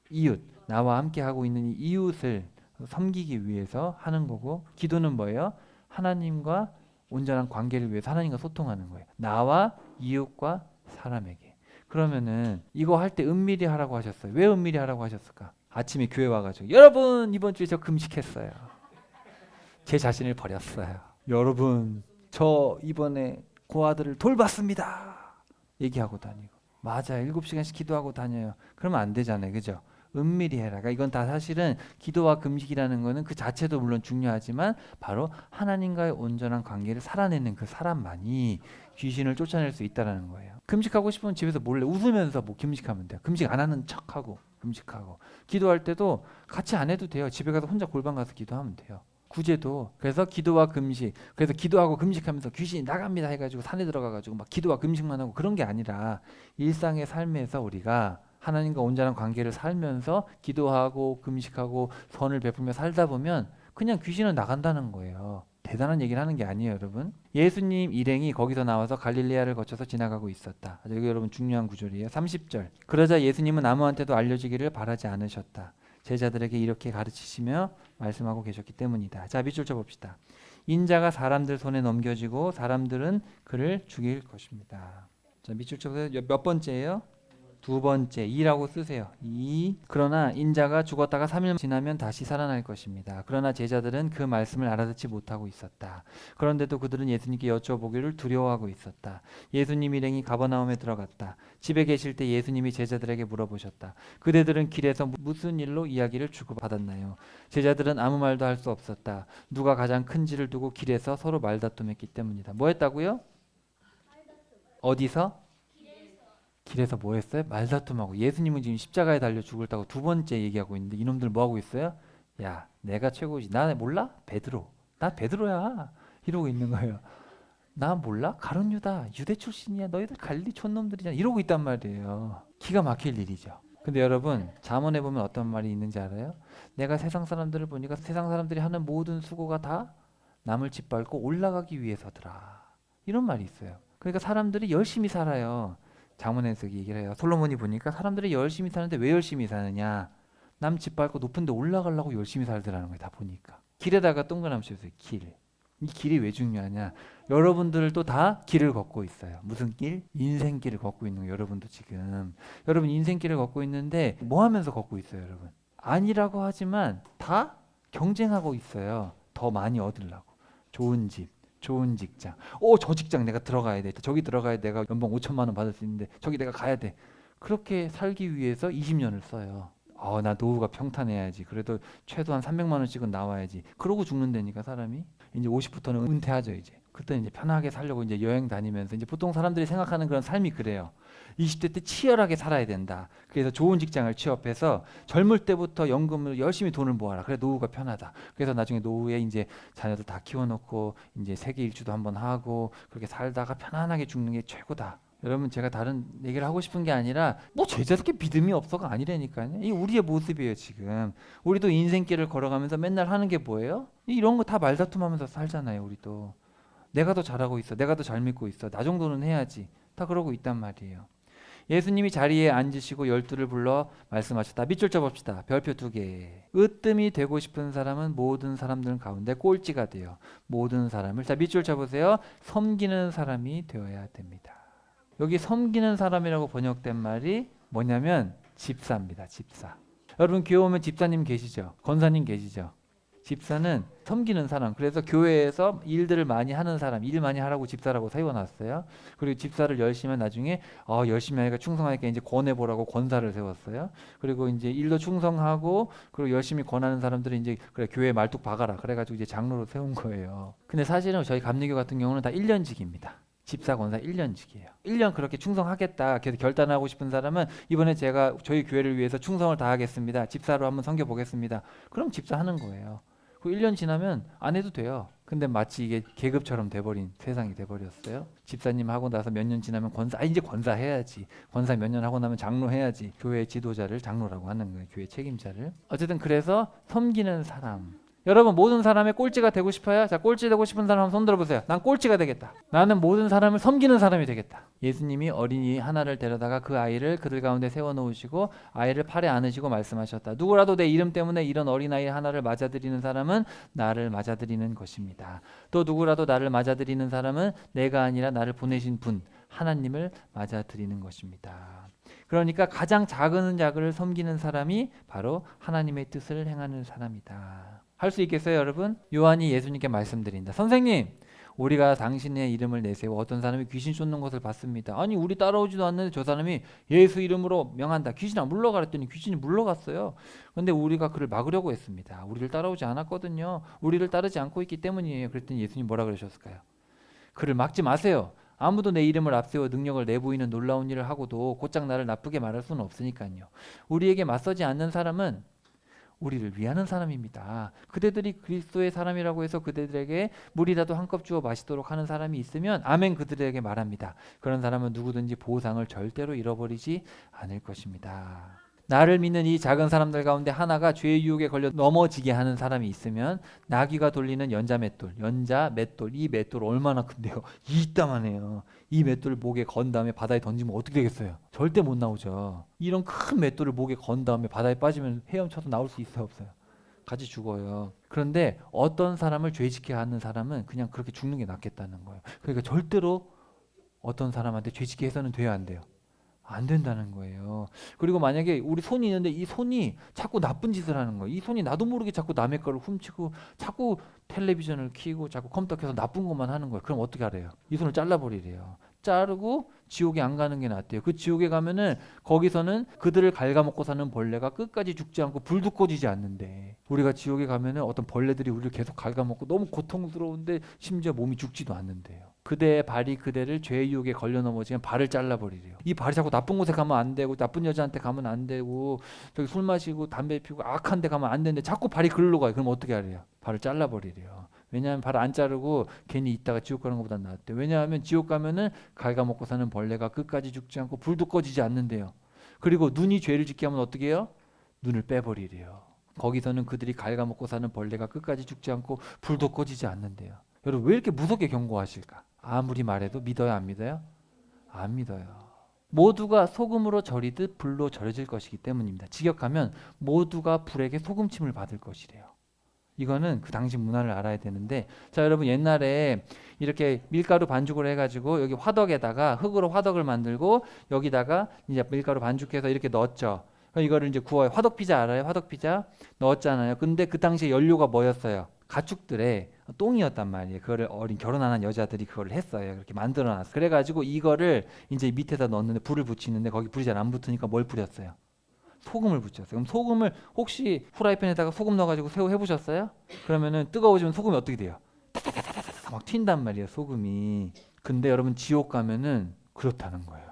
S1: 이웃, 나와 함께 하고 있는 이 이웃을 섬기기 위해서 하는 거고, 기도는 뭐예요? 하나님과 온전한 관계를 위해서 하나님과 소통하는 거예요. 나와 이웃과 사람에게. 그러면은 이거 할 때 은밀히 하라고 하셨어요. 왜 은밀히 하라고 하셨을까? 아침에 교회 와가지고 여러분 이번 주에 저 금식했어요. 제 자신을 버렸어요. 여러분 저 이번에 고아들을 돌봤습니다. 얘기하고 다니고. 맞아요. 7시간씩 기도하고 다녀요. 그러면 안 되잖아요. 그죠? 은밀히 해라. 그러니까 이건 다 사실은 기도와 금식이라는 거는 그 자체도 물론 중요하지만 바로 하나님과의 온전한 관계를 살아내는 그 사람만이 귀신을 쫓아낼 수 있다는 거예요. 금식하고 싶으면 집에서 몰래 웃으면서 뭐 금식하면 돼요. 금식 안 하는 척하고 금식하고. 기도할 때도 같이 안 해도 돼요. 집에 가서 혼자 골방 가서 기도하면 돼요. 구제도. 그래서 기도와 금식, 그래서 기도하고 금식하면서 귀신이 나갑니다 해가지고 산에 들어가가지고 막 기도와 금식만 하고 그런 게 아니라 일상의 삶에서 우리가 하나님과 온전한 관계를 살면서 기도하고 금식하고 선을 베풀며 살다 보면 그냥 귀신은 나간다는 거예요. 대단한 얘기를 하는 게 아니에요, 여러분. 예수님 일행이 거기서 나와서 갈릴레아를 거쳐서 지나가고 있었다. 여기 여러분 중요한 구절이에요. 30절. 그러자 예수님은 아무한테도 알려지기를 바라지 않으셨다. 제자들에게 이렇게 가르치시며 말씀하고 계셨기 때문이다. 자, 밑줄 쳐봅시다. 인자가 사람들 손에 넘겨지고 사람들은 그를 죽일 것입니다. 자, 밑줄 쳐보세요. 몇 번째예요? 두 번째, 2라고 쓰세요. 2. 그러나 인자가 죽었다가 3일 지나면 다시 살아날 것입니다. 그러나 제자들은 그 말씀을 알아듣지 못하고 있었다. 그런데도 그들은 예수님께 여쭤보기를 두려워하고 있었다. 예수님 일행이 가버나움에 들어갔다. 집에 계실 때 예수님이 제자들에게 물어보셨다. 그대들은 길에서 무슨 일로 이야기를 주고받았나요? 제자들은 아무 말도 할 수 없었다. 누가 가장 큰지를 두고 길에서 서로 말다툼했기 때문이다. 뭐 했다고요? 어디서? 길에서 뭐 했어요? 말다툼하고. 예수님은 지금 십자가에 달려 죽을다고 두 번째 얘기하고 있는데 이놈들 뭐 하고 있어요? 야, 내가 최고지. 나 몰라? 베드로. 나 베드로야. 이러고 있는 거예요. 나 몰라? 가룟 유다. 유대 출신이야. 너희들 갈릴리 촌놈들이잖아. 이러고 있단 말이에요. 기가 막힐 일이죠. 근데 여러분 잠언에 보면 어떤 말이 있는지 알아요? 내가 세상 사람들을 보니까 세상 사람들이 하는 모든 수고가 다 남을 짓밟고 올라가기 위해서더라. 이런 말이 있어요. 그러니까 사람들이 열심히 살아요. 장문에서 얘기를 해요. 솔로몬이 보니까 사람들이 열심히 사는데 왜 열심히 사느냐? 남 짓밟고 높은 데 올라가려고 열심히 살더라는 거예요. 다 보니까. 길에다가 동그라미 쳐주세요. 길. 이 길이 왜 중요하냐? 여러분들도 다 길을 걷고 있어요. 무슨 길? 인생길을 걷고 있는 거예요. 여러분도 지금. 여러분 인생길을 걷고 있는데 뭐 하면서 걷고 있어요, 여러분? 아니라고 하지만 다 경쟁하고 있어요. 더 많이 얻으려고. 좋은 집, 좋은 직장. 저 직장 내가 들어가야 돼. 저기 들어가야 내가 연봉 5천만 원 받을 수 있는데 저기 내가 가야 돼. 그렇게 살기 위해서 20년을 써요. 나 노후가 평탄해야지. 그래도 최소한 300만 원씩은 나와야지. 그러고 죽는다니까 사람이. 이제 50부터는 은퇴하죠 이제. 그때 이제 편하게 살려고 이제 여행 다니면서 이제 보통 사람들이 생각하는 그런 삶이 그래요. 20대 때 치열하게 살아야 된다. 그래서 좋은 직장을 취업해서 젊을 때부터 연금을 열심히 돈을 모아라. 그래 노후가 편하다. 그래서 나중에 노후에 이제 자녀들 다 키워놓고 이제 세계 일주도 한번 하고 그렇게 살다가 편안하게 죽는 게 최고다. 여러분 제가 다른 얘기를 하고 싶은 게 아니라 뭐 제자들께 믿음이 없어가 아니라니까요. 이 우리의 모습이에요 지금. 우리도 인생길을 걸어가면서 맨날 하는 게 뭐예요? 이런 거 다 말다툼하면서 살잖아요 우리도. 내가 더 잘하고 있어. 내가 더 잘 믿고 있어. 나 정도는 해야지. 다 그러고 있단 말이에요. 예수님이 자리에 앉으시고 12를 불러 말씀하셨다. 밑줄 쳐봅시다. 별표 2개. 으뜸이 되고 싶은 사람은 모든 사람들 가운데 꼴찌가 돼요. 모든 사람을. 자, 밑줄 쳐보세요. 섬기는 사람이 되어야 됩니다. 여기 섬기는 사람이라고 번역된 말이 뭐냐면 집사입니다. 집사. 여러분 교회 오면 집사님 계시죠? 권사님 계시죠? 집사는 섬기는 사람. 그래서 교회에서 일들을 많이 하는 사람, 일 많이 하라고 집사라고 세워놨어요. 그리고 집사를 열심히 하면 나중에 열심히 하니까 충성하니까 이제 권해보라고 권사를 세웠어요. 그리고 이제 일도 충성하고 그리고 열심히 권하는 사람들은 이제 그래 교회 말뚝 박아라. 그래가지고 이제 장로로 세운 거예요. 근데 사실은 저희 감리교 같은 경우는 다 1년직입니다. 집사 권사 1년직이에요. 1년 그렇게 충성하겠다. 그래서 결단하고 싶은 사람은 이번에 제가 저희 교회를 위해서 충성을 다하겠습니다. 집사로 한번 섬겨보겠습니다. 그럼 집사 하는 거예요. 그 1년 지나면 안 해도 돼요. 근데 마치 이게 계급처럼 돼버린 세상이 돼버렸어요. 집사님 하고 나서 몇 년 지나면 권사, 이제 권사 해야지. 권사 몇 년 하고 나면 장로 해야지. 교회 지도자를 장로라고 하는 거예요. 교회 책임자를. 어쨌든 그래서 섬기는 사람. 여러분 모든 사람의 꼴찌가 되고 싶어요? 자, 꼴찌 되고 싶은 사람 한번 손 들어보세요. 난 꼴찌가 되겠다. 나는 모든 사람을 섬기는 사람이 되겠다. 예수님이 어린이 하나를 데려다가 그 아이를 그들 가운데 세워놓으시고 아이를 팔에 안으시고 말씀하셨다. 누구라도 내 이름 때문에 이런 어린아이 하나를 맞아들이는 사람은 나를 맞아들이는 것입니다. 또 누구라도 나를 맞아들이는 사람은 내가 아니라 나를 보내신 분 하나님을 맞아들이는 것입니다. 그러니까 가장 작은 자를 섬기는 사람이 바로 하나님의 뜻을 행하는 사람이다. 할 수 있겠어요, 여러분? 요한이 예수님께 말씀드린다. 선생님, 우리가 당신의 이름을 내세워 어떤 사람이 귀신 쫓는 것을 봤습니다. 아니, 우리 따라오지도 않는데 저 사람이 예수 이름으로 명한다. 귀신아 물러가라 했더니 귀신이 물러갔어요. 그런데 우리가 그를 막으려고 했습니다. 우리를 따라오지 않았거든요. 우리를 따르지 않고 있기 때문이에요. 그랬더니 예수님 뭐라 그러셨을까요? 그를 막지 마세요. 아무도 내 이름을 앞세워 능력을 내보이는 놀라운 일을 하고도 곧장 나를 나쁘게 말할 수는 없으니까요. 우리에게 맞서지 않는 사람은 우리를 위하는 사람입니다. 그대들이 그리스도의 사람이라고 해서 그대들에게 물이라도 한 컵 주어 마시도록 하는 사람이 있으면 아멘 그들에게 말합니다. 그런 사람은 누구든지 보상을 절대로 잃어버리지 않을 것입니다. 나를 믿는 이 작은 사람들 가운데 하나가 죄의 유혹에 걸려 넘어지게 하는 사람이 있으면 나귀가 돌리는 연자 맷돌, 이 맷돌 얼마나 큰데요? 이따만해요. 이 맷돌을 목에 건 다음에 바다에 던지면 어떻게 되겠어요? 절대 못 나오죠. 이런 큰 맷돌을 목에 건 다음에 바다에 빠지면 헤엄쳐서 나올 수 있어요, 없어요? 같이 죽어요. 그런데 어떤 사람을 죄짓게 하는 사람은 그냥 그렇게 죽는 게 낫겠다는 거예요. 그러니까 절대로 어떤 사람한테 죄짓게 해서는 돼야 안 돼요. 안 된다는 거예요. 그리고 만약에 우리 손이 있는데 이 손이 자꾸 나쁜 짓을 하는 거예요. 이 손이 나도 모르게 자꾸 남의 거를 훔치고 자꾸 텔레비전을 켜고 자꾸 컴퓨터 켜서 나쁜 것만 하는 거예요. 그럼 어떻게 하래요? 이 손을 잘라버리래요. 자르고 지옥에 안 가는 게 낫대요. 그 지옥에 가면은 거기서는 그들을 갉아먹고 사는 벌레가 끝까지 죽지 않고 불도 꺼지지 않는데 우리가 지옥에 가면은 어떤 벌레들이 우리를 계속 갉아먹고 너무 고통스러운데 심지어 몸이 죽지도 않는데요. 그대의 발이 그대를 죄의 유혹에 걸려 넘어지면 발을 잘라버리래요. 이 발이 자꾸 나쁜 곳에 가면 안 되고 나쁜 여자한테 가면 안 되고 저기 술 마시고 담배 피우고 악한 데 가면 안 되는데 자꾸 발이 글로 가요. 그럼 어떻게 하래요? 발을 잘라버리래요. 왜냐하면 발을 안 자르고 괜히 있다가 지옥 가는 것보다 낫대. 왜냐하면 지옥 가면은 갉아먹고 사는 벌레가 끝까지 죽지 않고 불도 꺼지지 않는데요. 그리고 눈이 죄를 짓게 하면 어떻게 해요? 눈을 빼버리래요. 거기서는 그들이 갉아먹고 사는 벌레가 끝까지 죽지 않고 불도 꺼지지 않는데요. 여러분 왜 이렇게 무섭게 경고하실까? 아무리 말해도 믿어요, 안 믿어요? 안 믿어요. 모두가 소금으로 절이듯 불로 절여질 것이기 때문입니다. 직역하면 모두가 불에게 소금침을 받을 것이래요. 이거는 그 당시 문화를 알아야 되는데, 자 여러분 옛날에 이렇게 밀가루 반죽을 해가지고 여기 화덕에다가 흙으로 화덕을 만들고 여기다가 이제 밀가루 반죽해서 이렇게 넣었죠. 이거를 이제 구워요. 화덕 피자 알아요? 화덕 피자 넣었잖아요. 근데 그 당시에 연료가 뭐였어요? 가축들의 똥이었단 말이에요. 그거를 어린 결혼 안 한 여자들이 그거를 했어요. 그렇게 만들어놨어요. 그래가지고 이거를 이제 밑에다 넣었는데 불을 붙이는데 거기 불이 잘 안 붙으니까 뭘 뿌렸어요? 소금을 붙였어요. 그럼 소금을 혹시 후라이팬에다가 소금 넣어가지고 새우 해보셨어요? 그러면은 뜨거워지면 소금이 어떻게 돼요? 타타타타타 막 튄단 말이에요. 소금이. 근데 여러분 지옥 가면은 그렇다는 거예요.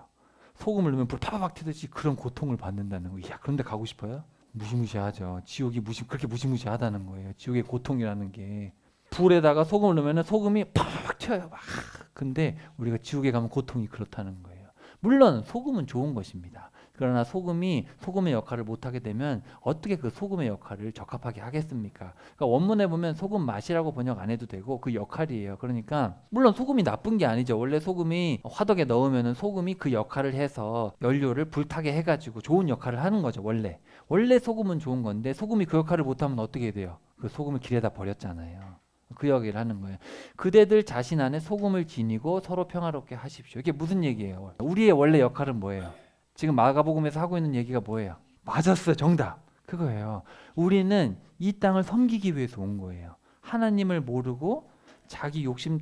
S1: 소금을 넣으면 불 파바박 튀듯이 그런 고통을 받는다는 거예요. 야, 그런데 가고 싶어요? 무시무시하죠. 지옥이 그렇게 무시무시하다는 거예요. 지옥의 고통이라는 게. 불에다가 소금을 넣으면 소금이 팍 튀어요. 막. 근데 우리가 지옥에 가면 고통이 그렇다는 거예요. 물론 소금은 좋은 것입니다. 그러나 소금이 소금의 역할을 못하게 되면 어떻게 그 소금의 역할을 적합하게 하겠습니까? 그러니까 원문에 보면 소금 맛이라고 번역 안 해도 되고 그 역할이에요. 그러니까 물론 소금이 나쁜 게 아니죠. 원래 소금이 화덕에 넣으면 소금이 그 역할을 해서 연료를 불타게 해가지고 좋은 역할을 하는 거죠. 원래 소금은 좋은 건데 소금이 그 역할을 못하면 어떻게 돼요? 그 소금을 길에다 버렸잖아요. 그 얘기를 하는 거예요. 그대들 자신 안에 소금을 지니고 서로 평화롭게 하십시오. 이게 무슨 얘기예요? 우리의 원래 역할은 뭐예요? 지금 마가복음에서 하고 있는 얘기가 뭐예요? 맞았어요. 정답. 그거예요. 우리는 이 땅을 섬기기 위해서 온 거예요. 하나님을 모르고 자기 욕심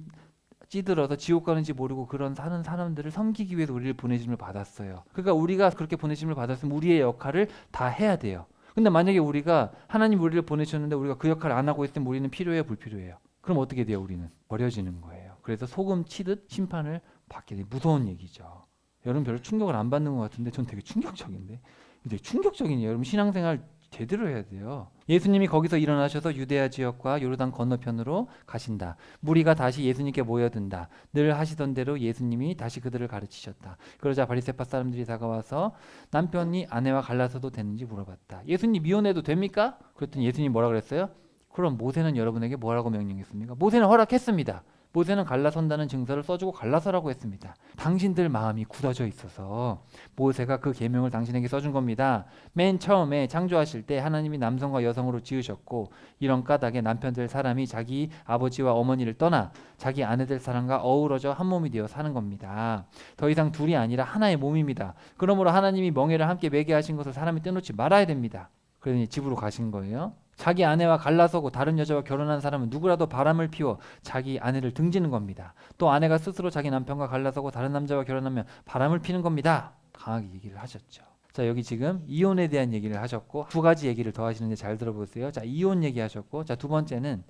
S1: 찌들어서 지옥 가는지 모르고 그런 사는 사람들을 섬기기 위해서 우리를 보내심을 받았어요. 그러니까 우리가 그렇게 보내심을 받았으면 우리의 역할을 다 해야 돼요. 근데 만약에 우리가 하나님 우리를 보내셨는데 우리가 그 역할을 안 하고 있으면 우리는 필요해요, 불필요해요? 그럼 어떻게 돼요? 우리는 버려지는 거예요. 그래서 소금 치듯 심판을 받게 돼요. 무서운 얘기죠. 여러분 별로 충격을 안 받는 것 같은데 전 되게 충격적인데. 되게 충격적이네요. 여러분 신앙생활 제대로 해야 돼요. 예수님이 거기서 일어나셔서 유대아 지역과 요르단 건너편으로 가신다. 무리가 다시 예수님께 모여든다. 늘 하시던 대로 예수님이 다시 그들을 가르치셨다. 그러자 바리새파 사람들이 다가와서 남편이 아내와 갈라서도 되는지 물어봤다. 예수님 이혼해도 됩니까? 그랬더니 예수님이 뭐라 그랬어요? 그럼 모세는 여러분에게 뭐라고 명령했습니까? 모세는 허락했습니다. 모세는 갈라선다는 증서를 써주고 갈라서라고 했습니다. 당신들 마음이 굳어져 있어서 모세가 그 계명을 당신에게 써준 겁니다. 맨 처음에 창조하실 때 하나님이 남성과 여성으로 지으셨고 이런 까닭에 남편들 사람이 자기 아버지와 어머니를 떠나 자기 아내들 사람과 어우러져 한 몸이 되어 사는 겁니다. 더 이상 둘이 아니라 하나의 몸입니다. 그러므로 하나님이 멍에를 함께 매게 하신 것을 사람이 떼놓지 말아야 됩니다. 그러니 집으로 가신 거예요. 자기 아내와 갈라서고 다른 여자와 결혼한 사람은 누구라도 바람을 피워 자기 아내를 등지는 겁니다. 또 아내가 스스로 자기 남편과 갈라서고 다른 남자와 결혼하면 바람을 피는 겁니다. 강하게 얘기를 하셨죠. 자, 여기 지금 이혼에 대한 얘기를 하셨고 두 가지 얘기를 더 하시는데 잘 들어보세요. 자, 이혼 얘기하셨고, 자, 두 번째는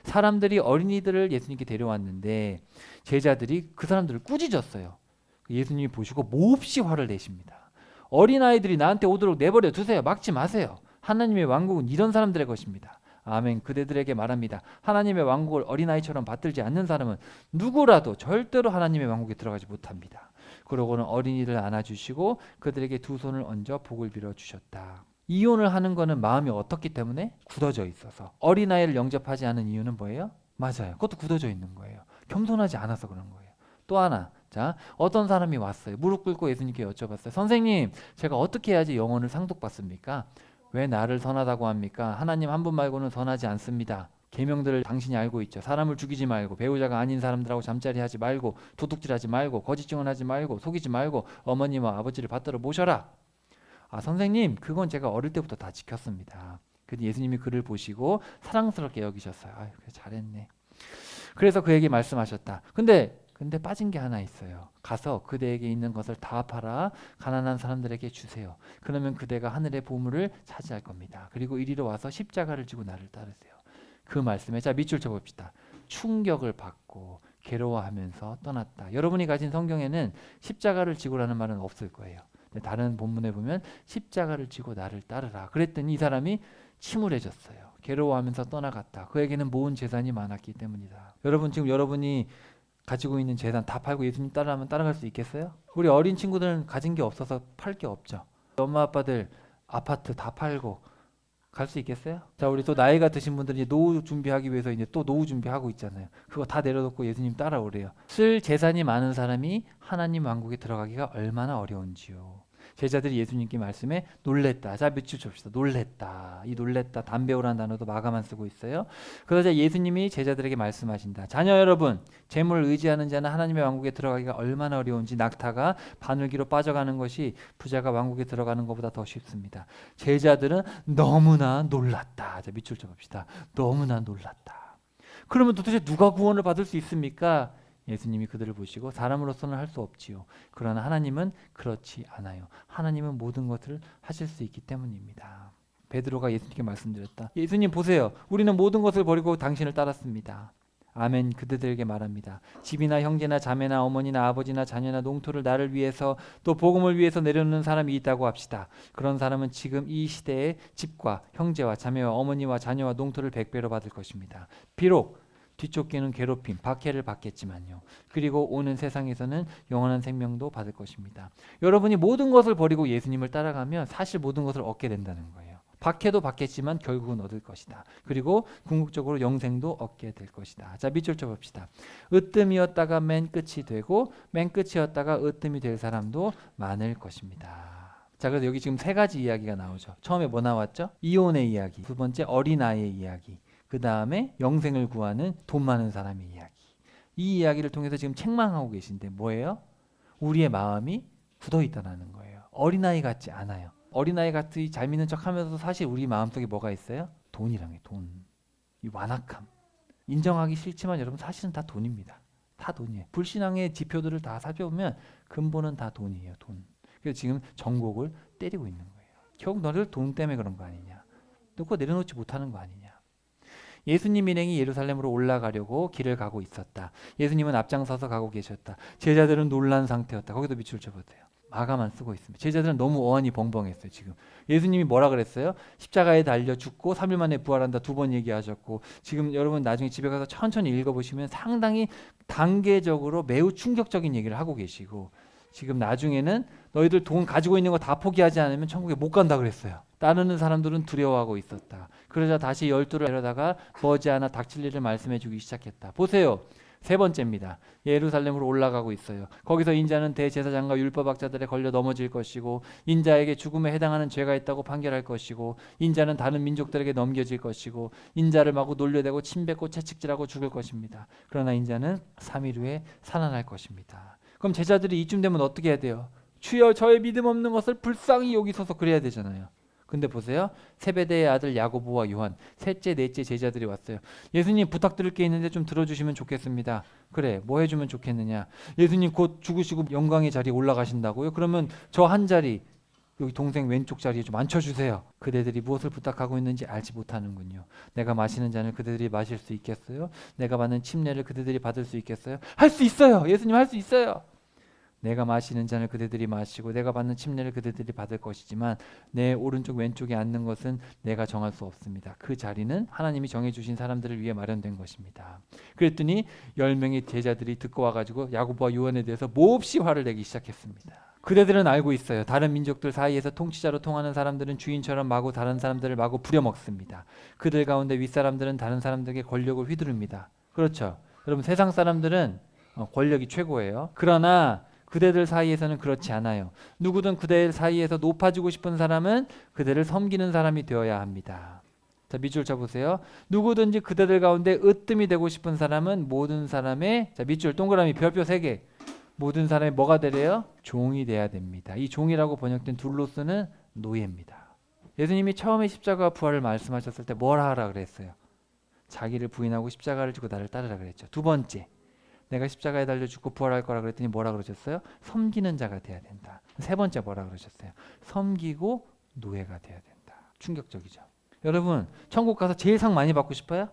S1: 사람들이 어린이들을 예수님께 데려왔는데 제자들이 그 사람들을 꾸짖었어요. 예수님이 보시고 몹시 화를 내십니다. 어린아이들이 나한테 오도록 내버려 두세요. 막지 마세요. 하나님의 왕국은 이런 사람들의 것입니다. 아멘. 그대들에게 말합니다. 하나님의 왕국을 어린아이처럼 받들지 않는 사람은 누구라도 절대로 하나님의 왕국에 들어가지 못합니다. 그러고는 어린이를 안아주시고 그들에게 두 손을 얹어 복을 빌어주셨다. 이혼을 하는 거는 마음이 어떻기 때문에? 굳어져 있어서. 어린아이를 영접하지 않은 이유는 뭐예요? 맞아요. 그것도 굳어져 있는 거예요. 겸손하지 않아서 그런 거예요. 또 하나, 자, 어떤 사람이 왔어요. 무릎 꿇고 예수님께 여쭤봤어요. 선생님, 제가 어떻게 해야지 영혼을 상속받습니까? 왜 나를 선하다고 합니까? 하나님 한 분 말고는 선하지 않습니다. 계명들을 당신이 알고 있죠. 사람을 죽이지 말고, 배우자가 아닌 사람들하고 잠자리하지 말고, 도둑질하지 말고, 거짓 증언하지 말고, 속이지 말고, 어머니와 아버지를 받들어 모셔라. 아, 선생님, 그건 제가 어릴 때부터 다 지켰습니다. 근데 예수님이 그를 보시고 사랑스럽게 여기셨어요. 아유, 잘했네. 그래서 그에게 말씀하셨다. 근데 빠진 게 하나 있어요. 가서 그대에게 있는 것을 다 팔아 가난한 사람들에게 주세요. 그러면 그대가 하늘의 보물을 차지할 겁니다. 그리고 이리로 와서 십자가를 지고 나를 따르세요. 그 말씀에 자 밑줄 쳐봅시다. 충격을 받고 괴로워하면서 떠났다. 여러분이 가진 성경에는 십자가를 지고라는 말은 없을 거예요. 다른 본문에 보면 십자가를 지고 나를 따르라. 그랬더니 이 사람이 침울해졌어요. 괴로워하면서 떠나갔다. 그에게는 모은 재산이 많았기 때문이다. 여러분 지금 여러분이 가지고 있는 재산 다 팔고 예수님 따라하면 따라갈 수 있겠어요? 우리 어린 친구들은 가진 게 없어서 팔 게 없죠. 엄마 아빠들 아파트 다 팔고 갈 수 있겠어요? 자, 우리 또 나이가 드신 분들이 노후 준비하기 위해서 이제 또 노후 준비하고 있잖아요. 그거 다 내려놓고 예수님 따라오래요. 쓸 재산이 많은 사람이 하나님 왕국에 들어가기가 얼마나 어려운지요. 제자들이 예수님께 말씀에 놀랬다. 자, 밑줄 칩시다. 놀랬다. 이 놀랬다, 담배오라는 단어도 마가만 쓰고 있어요. 그러자 예수님이 제자들에게 말씀하신다. 자녀 여러분, 재물을 의지하는 자는 하나님의 왕국에 들어가기가 얼마나 어려운지 낙타가 바늘기로 빠져가는 것이 부자가 왕국에 들어가는 것보다 더 쉽습니다. 제자들은 너무나 놀랐다. 자, 밑줄 쳐봅시다. 너무나 놀랐다. 그러면 도대체 누가 구원을 받을 수 있습니까? 예수님이 그들을 보시고 사람으로서는 할 수 없지요. 그러나 하나님은 그렇지 않아요. 하나님은 모든 것을 하실 수 있기 때문입니다. 베드로가 예수님께 말씀드렸다. 예수님 보세요. 우리는 모든 것을 버리고 당신을 따랐습니다. 아멘. 그들에게 말합니다. 집이나 형제나 자매나 어머니나 아버지나 자녀나 농토를 나를 위해서 또 복음을 위해서 내려놓는 사람이 있다고 합시다. 그런 사람은 지금 이 시대에 집과 형제와 자매와 어머니와 자녀와 농토를 100배로 받을 것입니다. 비록 뒤쫓기는 괴롭힘, 박해를 받겠지만요. 그리고 오는 세상에서는 영원한 생명도 받을 것입니다. 여러분이 모든 것을 버리고 예수님을 따라가면 사실 모든 것을 얻게 된다는 거예요. 박해도 받겠지만 결국은 얻을 것이다. 그리고 궁극적으로 영생도 얻게 될 것이다. 자, 밑줄 쳐봅시다. 으뜸이었다가 맨 끝이 되고 맨 끝이었다가 으뜸이 될 사람도 많을 것입니다. 자, 그래서 여기 지금 세 가지 이야기가 나오죠. 처음에 뭐 나왔죠? 이혼의 이야기. 두 번째 어린아이의 이야기. 그 다음에 영생을 구하는 돈 많은 사람의 이야기. 이 이야기를 통해서 지금 책망하고 계신데 뭐예요? 우리의 마음이 굳어있다는 거예요. 어린아이 같지 않아요. 어린아이 같이 잘 믿는 척하면서도 사실 우리 마음속에 뭐가 있어요? 돈이랑요. 돈. 이 완악함. 인정하기 싫지만 여러분 사실은 다 돈입니다. 다 돈이에요. 불신앙의 지표들을 다 살펴보면 근본은 다 돈이에요. 돈. 그래서 지금 전곡을 때리고 있는 거예요. 결국 너를 돈 때문에 그런 거 아니냐. 너 그거 내려놓지 못하는 거 아니냐. 예수님 일행이 예루살렘으로 올라가려고 길을 가고 있었다. 예수님은 앞장서서 가고 계셨다. 제자들은 놀란 상태였다. 거기도 밑줄 쳐보세요. 마가만 쓰고 있습니다. 제자들은 너무 어안이 벙벙했어요. 지금 예수님이 뭐라 그랬어요? 십자가에 달려 죽고 3일 만에 부활한다 2번 얘기하셨고, 지금 여러분 나중에 집에 가서 천천히 읽어보시면 상당히 단계적으로 매우 충격적인 얘기를 하고 계시고, 지금 나중에는 너희들 돈 가지고 있는 거 다 포기하지 않으면 천국에 못 간다 그랬어요. 따르는 사람들은 두려워하고 있었다. 그러자 다시 12를 데려다가 머지않아 닥칠 일을 말씀해 주기 시작했다. 보세요. 세 번째입니다. 예루살렘으로 올라가고 있어요. 거기서 인자는 대제사장과 율법학자들에 걸려 넘어질 것이고, 인자에게 죽음에 해당하는 죄가 있다고 판결할 것이고, 인자는 다른 민족들에게 넘겨질 것이고, 인자를 마구 놀려대고 침뱉고 채찍질하고 죽을 것입니다. 그러나 인자는 3일 후에 살아날 것입니다. 그럼 제자들이 이쯤 되면 어떻게 해야 돼요? 주여 저의 믿음 없는 것을 불쌍히 여기소서 그래야 되잖아요. 근데 보세요. 세베대의 아들 야고보와 요한, 셋째 넷째 제자들이 왔어요. 예수님 부탁드릴 게 있는데 좀 들어주시면 좋겠습니다. 그래, 뭐 해주면 좋겠느냐. 예수님 곧 죽으시고 영광의 자리에 올라가신다고요? 그러면 저 한 자리, 여기 동생 왼쪽 자리에 좀 앉혀주세요. 그대들이 무엇을 부탁하고 있는지 알지 못하는군요. 내가 마시는 잔을 그대들이 마실 수 있겠어요? 내가 받는 침례를 그대들이 받을 수 있겠어요? 할 수 있어요. 예수님 할 수 있어요. 내가 마시는 잔을 그대들이 마시고 내가 받는 침례를 그대들이 받을 것이지만 내 오른쪽 왼쪽에 앉는 것은 내가 정할 수 없습니다. 그 자리는 하나님이 정해주신 사람들을 위해 마련된 것입니다. 그랬더니 10명의 제자들이 듣고 와가지고 야고보와 요한에 대해서 몹시 화를 내기 시작했습니다. 그대들은 알고 있어요. 다른 민족들 사이에서 통치자로 통하는 사람들은 주인처럼 마구 다른 사람들을 마구 부려먹습니다. 그들 가운데 윗사람들은 다른 사람들에게 권력을 휘두릅니다. 그렇죠. 여러분 세상 사람들은 권력이 최고예요. 그러나 그대들 사이에서는 그렇지 않아요. 누구든 그대들 사이에서 높아지고 싶은 사람은 그대를 섬기는 사람이 되어야 합니다. 자, 밑줄 쳐보세요. 누구든지 그대들 가운데 으뜸이 되고 싶은 사람은 모든 사람의, 자 밑줄 동그라미 별표 3개, 모든 사람이 뭐가 되래요? 종이 돼야 됩니다. 이 종이라고 번역된 둘로스는 노예입니다. 예수님이 처음에 십자가 부활을 말씀하셨을 때 뭐라 하라 그랬어요? 자기를 부인하고 십자가를 지고 나를 따르라 그랬죠. 두 번째, 내가 십자가에 달려 죽고 부활할 거라 그랬더니 뭐라 그러셨어요? 섬기는 자가 돼야 된다. 세 번째 뭐라 그러셨어요? 섬기고 노예가 돼야 된다. 충격적이죠. 여러분 천국 가서 제일 상 많이 받고 싶어요?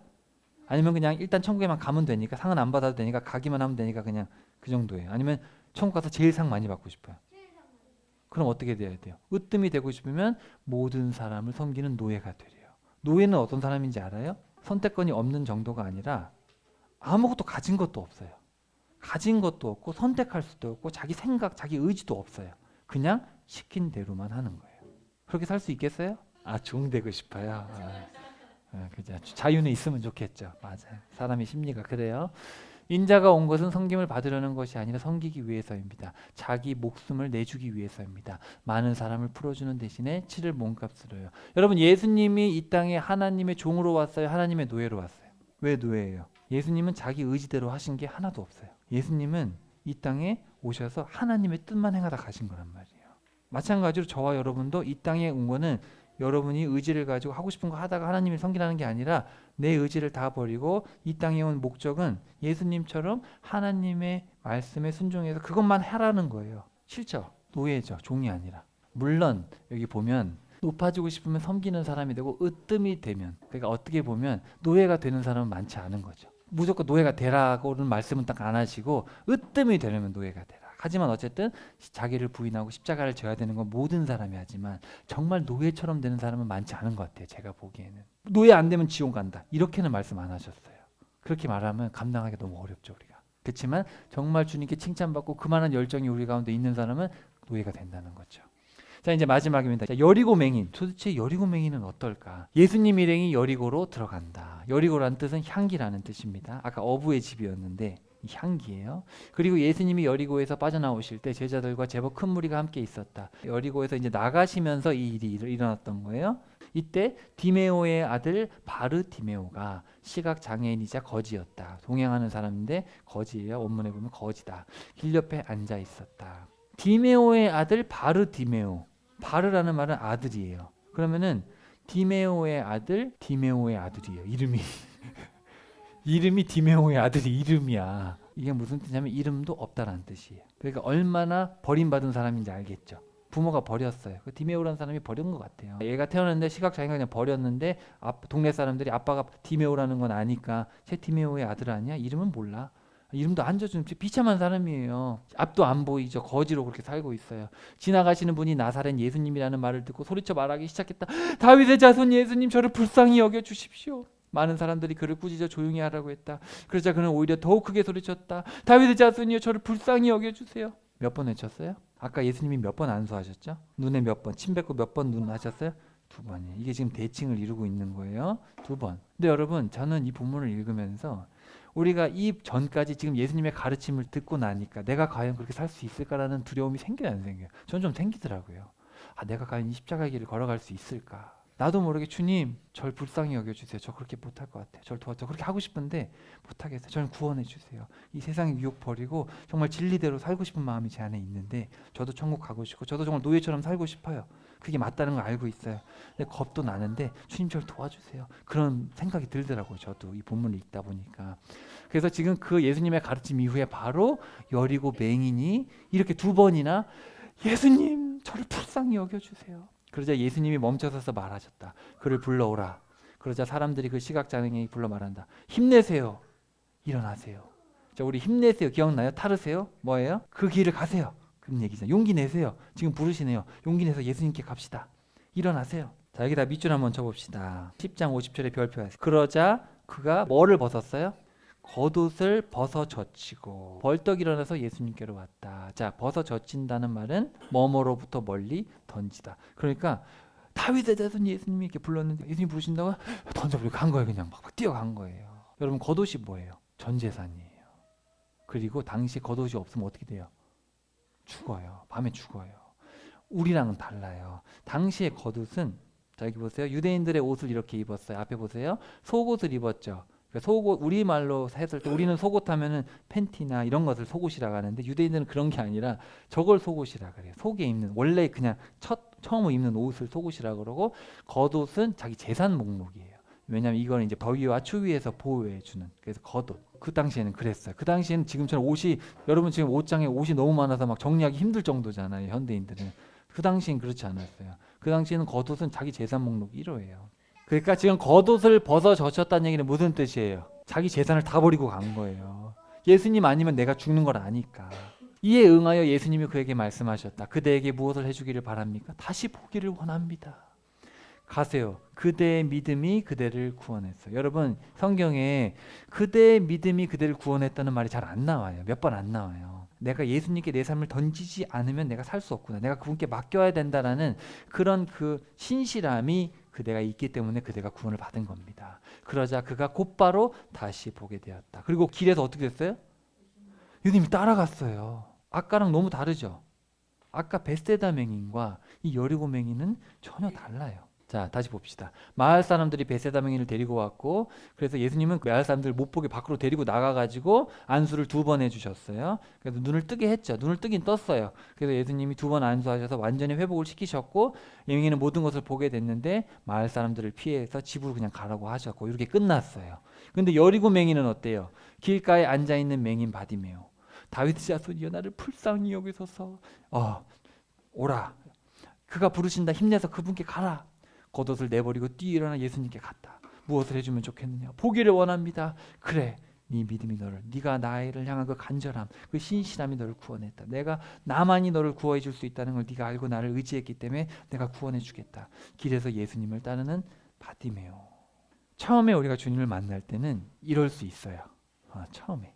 S1: 아니면 그냥 일단 천국에만 가면 되니까 상은 안 받아도 되니까 가기만 하면 되니까 그냥 그 정도예요? 아니면 천국 가서 제일 상 많이 받고 싶어요? 그럼 어떻게 돼야 돼요? 으뜸이 되고 싶으면 모든 사람을 섬기는 노예가 되래요. 노예는 어떤 사람인지 알아요? 선택권이 없는 정도가 아니라 아무것도 가진 것도 없어요. 가진 것도 없고 선택할 수도 없고 자기 생각, 자기 의지도 없어요. 그냥 시킨 대로만 하는 거예요. 그렇게 살 수 있겠어요? 종 되고 싶어요. 그죠. 자유는 있으면 좋겠죠. 맞아요. 사람의 심리가 그래요. 인자가 온 것은 섬김을 받으려는 것이 아니라 섬기기 위해서입니다. 자기 목숨을 내주기 위해서입니다. 많은 사람을 풀어주는 대신에 치를 몸값으로요. 여러분 예수님이 이 땅에 하나님의 종으로 왔어요? 하나님의 노예로 왔어요? 왜 노예예요? 예수님은 자기 의지대로 하신 게 하나도 없어요. 예수님은 이 땅에 오셔서 하나님의 뜻만 행하다 가신 거란 말이에요. 마찬가지로 저와 여러분도 이 땅에 온 거는 여러분이 의지를 가지고 하고 싶은 거 하다가 하나님을 섬기라는 게 아니라 내 의지를 다 버리고 이 땅에 온 목적은 예수님처럼 하나님의 말씀에 순종해서 그것만 하라는 거예요. 싫죠? 노예죠. 종이 아니라. 물론 여기 보면 높아지고 싶으면 섬기는 사람이 되고 으뜸이 되면, 그러니까 어떻게 보면 노예가 되는 사람은 많지 않은 거죠. 무조건 노예가 되라고는 말씀은 딱 안 하시고 으뜸이 되려면 노예가 되라. 하지만 어쨌든 자기를 부인하고 십자가를 져야 되는 건 모든 사람이 하지만 정말 노예처럼 되는 사람은 많지 않은 것 같아요. 제가 보기에는. 노예 안 되면 지옥 간다. 이렇게는 말씀 안 하셨어요. 그렇게 말하면 감당하기 너무 어렵죠 우리가. 그렇지만 정말 주님께 칭찬받고 그만한 열정이 우리 가운데 있는 사람은 노예가 된다는 거죠. 자, 이제 마지막입니다. 자, 여리고 맹인. 도대체 여리고 맹인은 어떨까? 예수님 일행이 여리고로 들어간다. 여리고라는 뜻은 향기라는 뜻입니다. 아까 어부의 집이었는데 이 향기예요. 그리고 예수님이 여리고에서 빠져나오실 때 제자들과 제법 큰 무리가 함께 있었다. 여리고에서 이제 나가시면서 이 일이 일어났던 거예요. 이때 디메오의 아들 바르디메오가 시각 장애인이자 거지였다. 동행하는 사람인데 거지예요. 원문에 보면 거지다. 길 옆에 앉아 있었다. 디메오의 아들 바르디메오. 바르라는 말은 아들이에요. 그러면은 디메오의 아들, 디메오의 아들이에요. 이름이 이름이 디메오의 아들이 이름이야. 이게 무슨 뜻이냐면 이름도 없다라는 뜻이에요. 그러니까 얼마나 버림받은 사람인지 알겠죠. 부모가 버렸어요. 그 디메오라는 사람이 버린 것 같아요. 얘가 태어났는데 시각장애가 그냥 버렸는데 동네 사람들이 아빠가 디메오라는 건 아니까 쟤 디메오의 아들 아니야? 이름은 몰라. 이름도 안 져주는 비참한 사람이에요. 앞도 안 보이죠. 거지로 그렇게 살고 있어요. 지나가시는 분이 나사렛 예수님이라는 말을 듣고 소리쳐 말하기 시작했다. 다윗의 자손 예수님, 저를 불쌍히 여겨주십시오. 많은 사람들이 그를 꾸짖어 조용히 하라고 했다. 그러자 그는 오히려 더욱 크게 소리쳤다. 다윗의 자손이여, 저를 불쌍히 여겨주세요. 몇 번 외쳤어요? 아까 예수님이 몇 번 안수하셨죠? 눈에 몇 번, 침 뱉고 몇 번 눈 하셨어요? 2번이에요. 이게 지금 대칭을 이루고 있는 거예요. 2번. 근데 여러분, 저는 이 본문을 읽으면서 우리가 이 전까지 지금 예수님의 가르침을 듣고 나니까 내가 과연 그렇게 살 수 있을까라는 두려움이 생겨요, 안 생겨요? 저는 좀 생기더라고요. 내가 과연 이 십자가의 길을 걸어갈 수 있을까? 나도 모르게 주님, 절 불쌍히 여겨주세요. 저 그렇게 못할 것 같아요. 절 도와줘. 그렇게 하고 싶은데 못하겠어요. 저를 구원해 주세요. 이 세상의 유혹 버리고 정말 진리대로 살고 싶은 마음이 제 안에 있는데 저도 천국 가고 싶고 저도 정말 노예처럼 살고 싶어요. 그게 맞다는 걸 알고 있어요. 근데 겁도 나는데 주님 저를 도와주세요. 그런 생각이 들더라고요. 저도 이 본문을 읽다 보니까. 그래서 지금 그 예수님의 가르침 이후에 바로 여리고 맹인이 이렇게 2번이나 예수님 저를 불쌍히 여겨주세요. 그러자 예수님이 멈춰서서 말하셨다. 그를 불러오라. 그러자 사람들이 그 시각장애인이 불러 말한다. 힘내세요. 일어나세요. 자, 우리 힘내세요. 기억나요? 타르세요? 뭐예요? 그 길을 가세요. 그런 얘기죠. 용기 내세요. 지금 부르시네요. 용기 내서 예수님께 갑시다. 일어나세요. 자, 여기다 밑줄 한번 쳐봅시다. 10장 50절에 별표하세요. 그러자 그가 뭐를 벗었어요? 겉옷을 벗어 젖히고 벌떡 일어나서 예수님께로 왔다. 자, 벗어 젖힌다는 말은 뭐뭐로부터 멀리 던지다. 그러니까 다윗의 자손 예수님이 이렇게 불렀는데 예수님 부르신다고 던져버리고 간 거예요. 그냥 막 뛰어간 거예요. 여러분, 겉옷이 뭐예요? 전 재산이에요. 그리고 당시 겉옷이 없으면 어떻게 돼요? 죽어요. 밤에 죽어요. 우리랑은 달라요. 당시의 겉옷은, 자 여기 보세요. 유대인들의 옷을 이렇게 입었어요. 앞에 보세요. 속옷을 입었죠. 속옷, 우리말로 했을 때 우리는 속옷 하면은 팬티나 이런 것을 속옷이라고 하는데 유대인들은 그런 게 아니라 저걸 속옷이라고 그래요. 속에 입는, 원래 그냥 처음 입는 옷을 속옷이라고 그러고 겉옷은 자기 재산 목록이에요. 왜냐하면 이거는 이제 더위와 추위에서 보호해 주는, 그래서 겉옷. 그 당시에는 그랬어요. 그 당시에는 지금처럼 옷이, 여러분 지금 옷장에 옷이 너무 많아서 막 정리하기 힘들 정도잖아요. 현대인들은. 그 당시엔 그렇지 않았어요. 그 당시에는 겉옷은 자기 재산 목록 1호예요. 그러니까 지금 겉옷을 벗어 젖혔다는 얘기는 무슨 뜻이에요? 자기 재산을 다 버리고 간 거예요. 예수님 아니면 내가 죽는 걸 아니까. 이에 응하여 예수님이 그에게 말씀하셨다. 그대에게 무엇을 해주기를 바랍니까? 다시 보기를 원합니다. 가세요. 그대의 믿음이 그대를 구원했어요. 여러분, 성경에 그대의 믿음이 그대를 구원했다는 말이 잘 안 나와요. 몇 번 안 나와요. 내가 예수님께 내 삶을 던지지 않으면 내가 살 수 없구나. 내가 그분께 맡겨야 된다라는 그런 그 신실함이 그대가 있기 때문에 그대가 구원을 받은 겁니다. 그러자 그가 곧바로 다시 보게 되었다. 그리고 길에서 어떻게 됐어요? 예수님이 따라갔어요. 아까랑 너무 다르죠? 아까 베세다 맹인과 이 여리고 맹인은 전혀 달라요. 자, 다시 봅시다. 마을 사람들이 베세다 맹인을 데리고 왔고, 그래서 예수님은 그 마을 사람들을 못 보게 밖으로 데리고 나가가지고 안수를 2번 해주셨어요. 그래서 눈을 뜨게 했죠. 눈을 뜨긴 떴어요. 그래서 예수님이 2번 안수하셔서 완전히 회복을 시키셨고, 맹인은 모든 것을 보게 됐는데 마을 사람들을 피해서 집으로 그냥 가라고 하셨고, 이렇게 끝났어요. 근데 여리고 맹인은 어때요? 길가에 앉아 있는 맹인 바디메오. 다윗의 자손이여, 나를 불쌍히 여기소서. 오라. 그가 부르신다. 힘내서 그분께 가라. 겉옷을 내버리고 뛰어일어나 예수님께 갔다. 무엇을 해주면 좋겠느냐? 보기를 원합니다. 그래, 네 믿음이 너를, 네가 나를 향한 그 간절함, 그 신실함이 너를 구원했다. 내가 나만이 너를 구원해 줄 수 있다는 걸 네가 알고 나를 의지했기 때문에 내가 구원해 주겠다. 길에서 예수님을 따르는 바디메오. 처음에 우리가 주님을 만날 때는 이럴 수 있어요. 처음에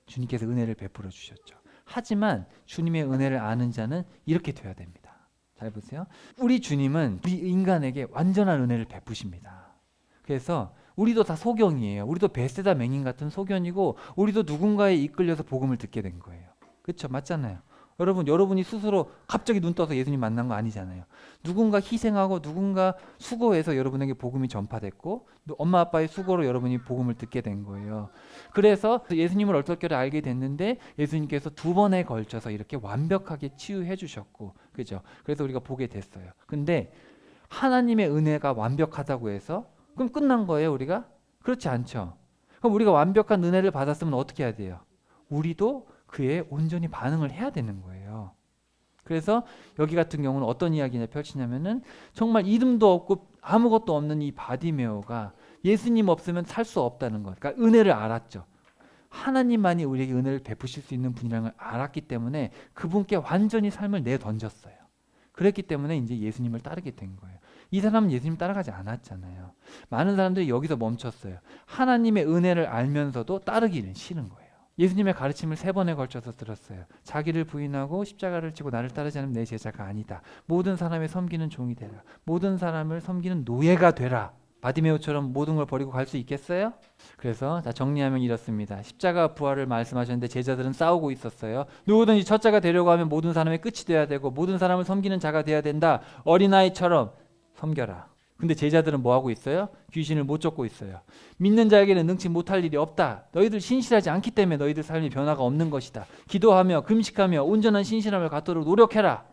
S1: 주님께서 은혜를 베풀어 주셨죠. 하지만 주님의 은혜를 아는 자는 이렇게 돼야 됩니다. 잘 보세요. 우리 주님은 우리 인간에게 완전한 은혜를 베푸십니다. 그래서 우리도 다 소경이에요. 우리도 베세다 맹인 같은 소견이고 우리도 누군가에 이끌려서 복음을 듣게 된 거예요. 그렇죠? 맞잖아요. 여러분이 스스로 갑자기 눈 떠서 예수님 만난 거 아니잖아요. 누군가 희생하고 누군가 수고해서 여러분에게 복음이 전파됐고 엄마 아빠의 수고로 여러분이 복음을 듣게 된 거예요. 그래서 예수님을 얼떨결에 알게 됐는데 예수님께서 2번에 걸쳐서 이렇게 완벽하게 치유해 주셨고, 그죠? 그래서 우리가 보게 됐어요. 근데 하나님의 은혜가 완벽하다고 해서 그럼 끝난 거예요, 우리가? 그렇지 않죠. 그럼 우리가 완벽한 은혜를 받았으면 어떻게 해야 돼요? 우리도 그에 온전히 반응을 해야 되는 거예요. 그래서 여기 같은 경우는 어떤 이야기냐 펼치냐면은 정말 이름도 없고 아무것도 없는 이 바디메오가 예수님 없으면 살 수 없다는 것. 그러니까 은혜를 알았죠. 하나님만이 우리에게 은혜를 베푸실 수 있는 분이라는 걸 알았기 때문에 그분께 완전히 삶을 내던졌어요. 그랬기 때문에 이제 예수님을 따르게 된 거예요. 이 사람은 예수님 따라가지 않았잖아요. 많은 사람들이 여기서 멈췄어요. 하나님의 은혜를 알면서도 따르기는 싫은 거예요. 예수님의 가르침을 3번에 걸쳐서 들었어요. 자기를 부인하고 십자가를 지고 나를 따르지 않으면 내 제자가 아니다. 모든 사람의 섬기는 종이 되라. 모든 사람을 섬기는 노예가 되라. 바디메오처럼 모든 걸 버리고 갈 수 있겠어요? 그래서 정리하면 이렇습니다. 십자가 부활을 말씀하셨는데 제자들은 싸우고 있었어요. 누구든지 첫 자가 되려고 하면 모든 사람의 끝이 돼야 되고 모든 사람을 섬기는 자가 돼야 된다. 어린아이처럼 섬겨라. 근데 제자들은 뭐 하고 있어요? 귀신을 못 쫓고 있어요. 믿는 자에게는 능치 못할 일이 없다. 너희들 신실하지 않기 때문에 너희들 삶이 변화가 없는 것이다. 기도하며 금식하며 온전한 신실함을 갖도록 노력해라.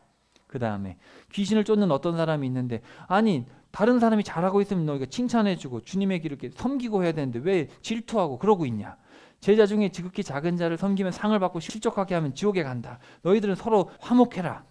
S1: 그 다음에 귀신을 쫓는 어떤 사람이 있는데 아니 다른 사람이 잘하고 있으면 너희가 칭찬해주고 주님의 길을 이렇게 섬기고 해야 되는데 왜 질투하고 그러고 있냐. 제자 중에 지극히 작은 자를 섬기면 상을 받고 실족하게 하면 지옥에 간다. 너희들은 서로 화목해라.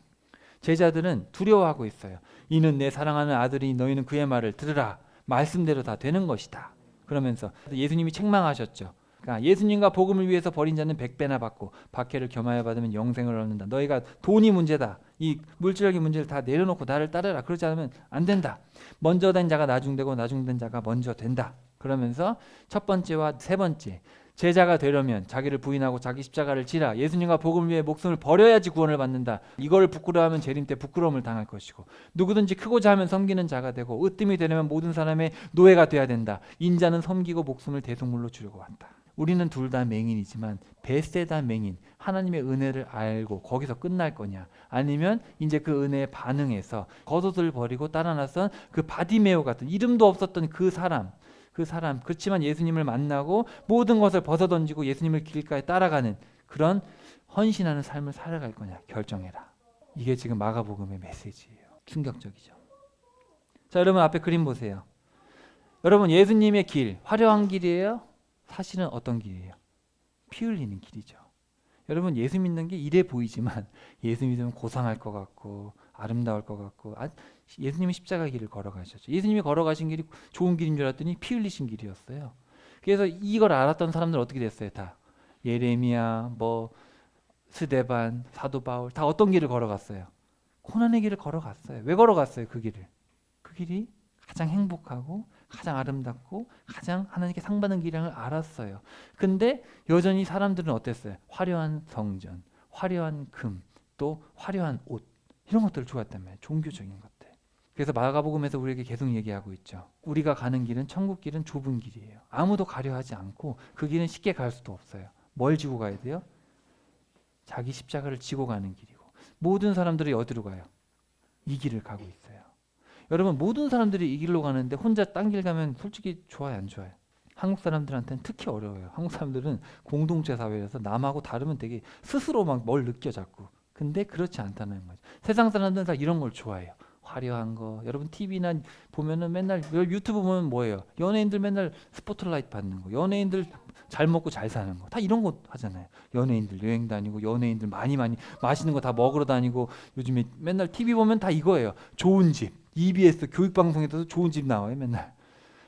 S1: 제자들은 두려워하고 있어요. 이는 내 사랑하는 아들이니 너희는 그의 말을 들으라. 말씀대로 다 되는 것이다. 그러면서 예수님이 책망하셨죠. 그러니까 예수님과 복음을 위해서 버린 자는 100배나 받고 박해를 겸하여 받으면 영생을 얻는다. 너희가 돈이 문제다. 이 물질적인 문제를 다 내려놓고 나를 따르라. 그러지 않으면 안 된다. 먼저 된 자가 나중되고 나중된 자가 먼저 된다. 그러면서 첫 번째와 세 번째 제자가 되려면 자기를 부인하고 자기 십자가를 지라. 예수님과 복음을 위해 목숨을 버려야지 구원을 받는다. 이걸 부끄러워하면 재림 때 부끄러움을 당할 것이고 누구든지 크고자 하면 섬기는 자가 되고 으뜸이 되려면 모든 사람의 노예가 돼야 된다. 인자는 섬기고 목숨을 대속물로 주려고 한다. 우리는 둘 다 맹인이지만 베세다 맹인 하나님의 은혜를 알고 거기서 끝날 거냐 아니면 이제 그 은혜에 반응해서 겉옷을 버리고 따라 나선 그 바디메오 같은 이름도 없었던 그 사람 그렇지만 예수님을 만나고 모든 것을 벗어던지고 예수님을 길가에 따라가는 그런 헌신하는 삶을 살아갈 거냐 결정해라. 이게 지금 마가복음의 메시지예요. 충격적이죠. 자, 여러분 앞에 그림 보세요. 여러분 예수님의 길 화려한 길이에요? 사실은 어떤 길이에요? 피 흘리는 길이죠. 여러분 예수 믿는 게 이래 보이지만 예수 믿으면 고상할 것 같고 아름다울 것 같고 예수님이 십자가 길을 걸어가셨죠. 예수님이 걸어가신 길이 좋은 길인 줄 알았더니 피 흘리신 길이었어요. 그래서 이걸 알았던 사람들 어떻게 됐어요? 다 예레미야, 스데반, 사도 바울 다 어떤 길을 걸어갔어요? 고난의 길을 걸어갔어요. 왜 걸어갔어요? 그 길을? 그 길이 가장 행복하고 가장 아름답고 가장 하나님께 상받는 길이라는 걸 알았어요. 근데 여전히 사람들은 어땠어요? 화려한 성전, 화려한 금, 또 화려한 옷 이런 것들을 좋아했단 말이에요. 종교적인 것들. 그래서 마가복음에서 우리에게 계속 얘기하고 있죠. 우리가 가는 길은 천국 길은 좁은 길이에요. 아무도 가려 하지 않고 그 길은 쉽게 갈 수도 없어요. 뭘 지고 가야 돼요? 자기 십자가를 지고 가는 길이고 모든 사람들이 어디로 가요? 이 길을 가고 있어요. 여러분 모든 사람들이 이 길로 가는데 혼자 딴 길 가면 솔직히 좋아요 안 좋아요? 한국 사람들한테는 특히 어려워요. 한국 사람들은 공동체 사회라서 남하고 다르면 되게 스스로 막 뭘 느껴 자꾸. 근데 그렇지 않다는 거죠. 세상 사람들은 다 이런 걸 좋아해요. 화려한 거. 여러분 TV나 보면은 맨날 유튜브 보면 뭐예요? 연예인들 맨날 스포트라이트 받는 거. 연예인들 잘 먹고 잘 사는 거. 다 이런 거 하잖아요. 연예인들 여행 다니고 연예인들 많이 맛있는 거 다 먹으러 다니고 요즘에 맨날 TV 보면 다 이거예요. 좋은 집. EBS 교육방송에서도 좋은 집 나와요. 맨날.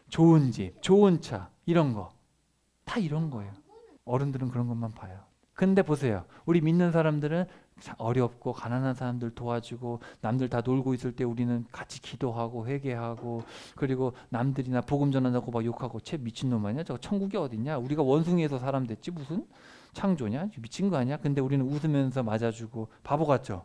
S1: 좋은 집, 좋은 차 이런 거. 다 이런 거예요. 어른들은 그런 것만 봐요. 근데 보세요. 우리 믿는 사람들은 어렵고 가난한 사람들 도와주고 남들 다 놀고 있을 때 우리는 같이 기도하고 회개하고 그리고 남들이나 복음 전한다고 막 욕하고 쟤 미친놈 아니야? 저 천국이 어딨냐? 우리가 원숭이에서 사람 됐지 무슨 창조냐? 미친 거 아니야? 근데 우리는 웃으면서 맞아주고 바보 같죠?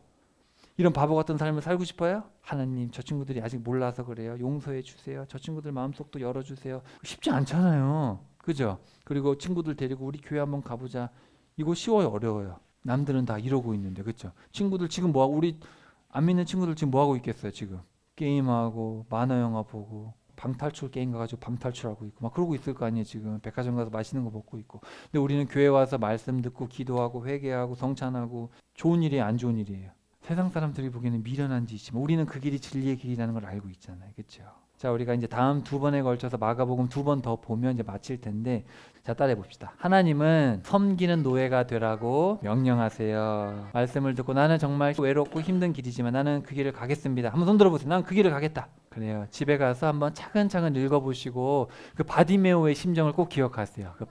S1: 이런 바보 같은 삶을 살고 싶어요? 하나님 저 친구들이 아직 몰라서 그래요. 용서해 주세요. 저 친구들 마음속도 열어주세요. 쉽지 않잖아요. 그죠? 그리고 친구들 데리고 우리 교회 한번 가보자. 이거 쉬워요? 어려워요? 남들은 다 이러고 있는데 그죠? 친구들 지금 뭐하고 우리 안 믿는 친구들 지금 뭐하고 있겠어요 지금? 게임하고 만화 영화 보고 방탈출 게임 가가지고 방탈출하고 있고 막 그러고 있을 거 아니에요 지금. 백화점 가서 맛있는 거 먹고 있고. 근데 우리는 교회 와서 말씀 듣고 기도하고 회개하고 성찬하고 좋은 일이에요 안 좋은 일이에요? 세상 사람들이 보기에는 미련한 짓이지만 우리는 그 길이 진리의 길이라는 걸 알고 있잖아요. 그렇죠? 자, 우리가 이제 다음 두 번에 걸쳐서 마가복음 두 번 더 보면 이제 마칠 텐데 자, 따라해 봅시다. 하나님은 섬기는 노예가 되라고 명령하세요. 말씀을 듣고 나는 정말 외롭고 힘든 길이지만 나는 그 길을 가겠습니다. 한번 손 들어보세요. 난 그 길을 가겠다. 그래요. 집에 가서 한번 차근차근 읽어보시고 그 바디메오의 심정을 꼭 기억하세요. 그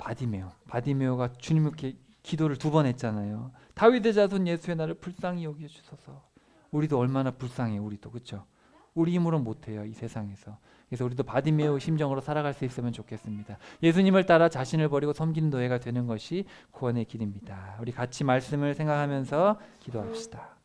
S1: 바디메오가 주님께 기도를 두 번 했잖아요. 다윗의 자손 예수의 나를 불쌍히 여겨주소서. 우리도 얼마나 불쌍해 우리도 그렇죠? 우리 힘으로는 못해요 이 세상에서. 그래서 우리도 바디메오 심정으로 살아갈 수 있으면 좋겠습니다. 예수님을 따라 자신을 버리고 섬기는 노예가 되는 것이 구원의 길입니다. 우리 같이 말씀을 생각하면서 기도합시다.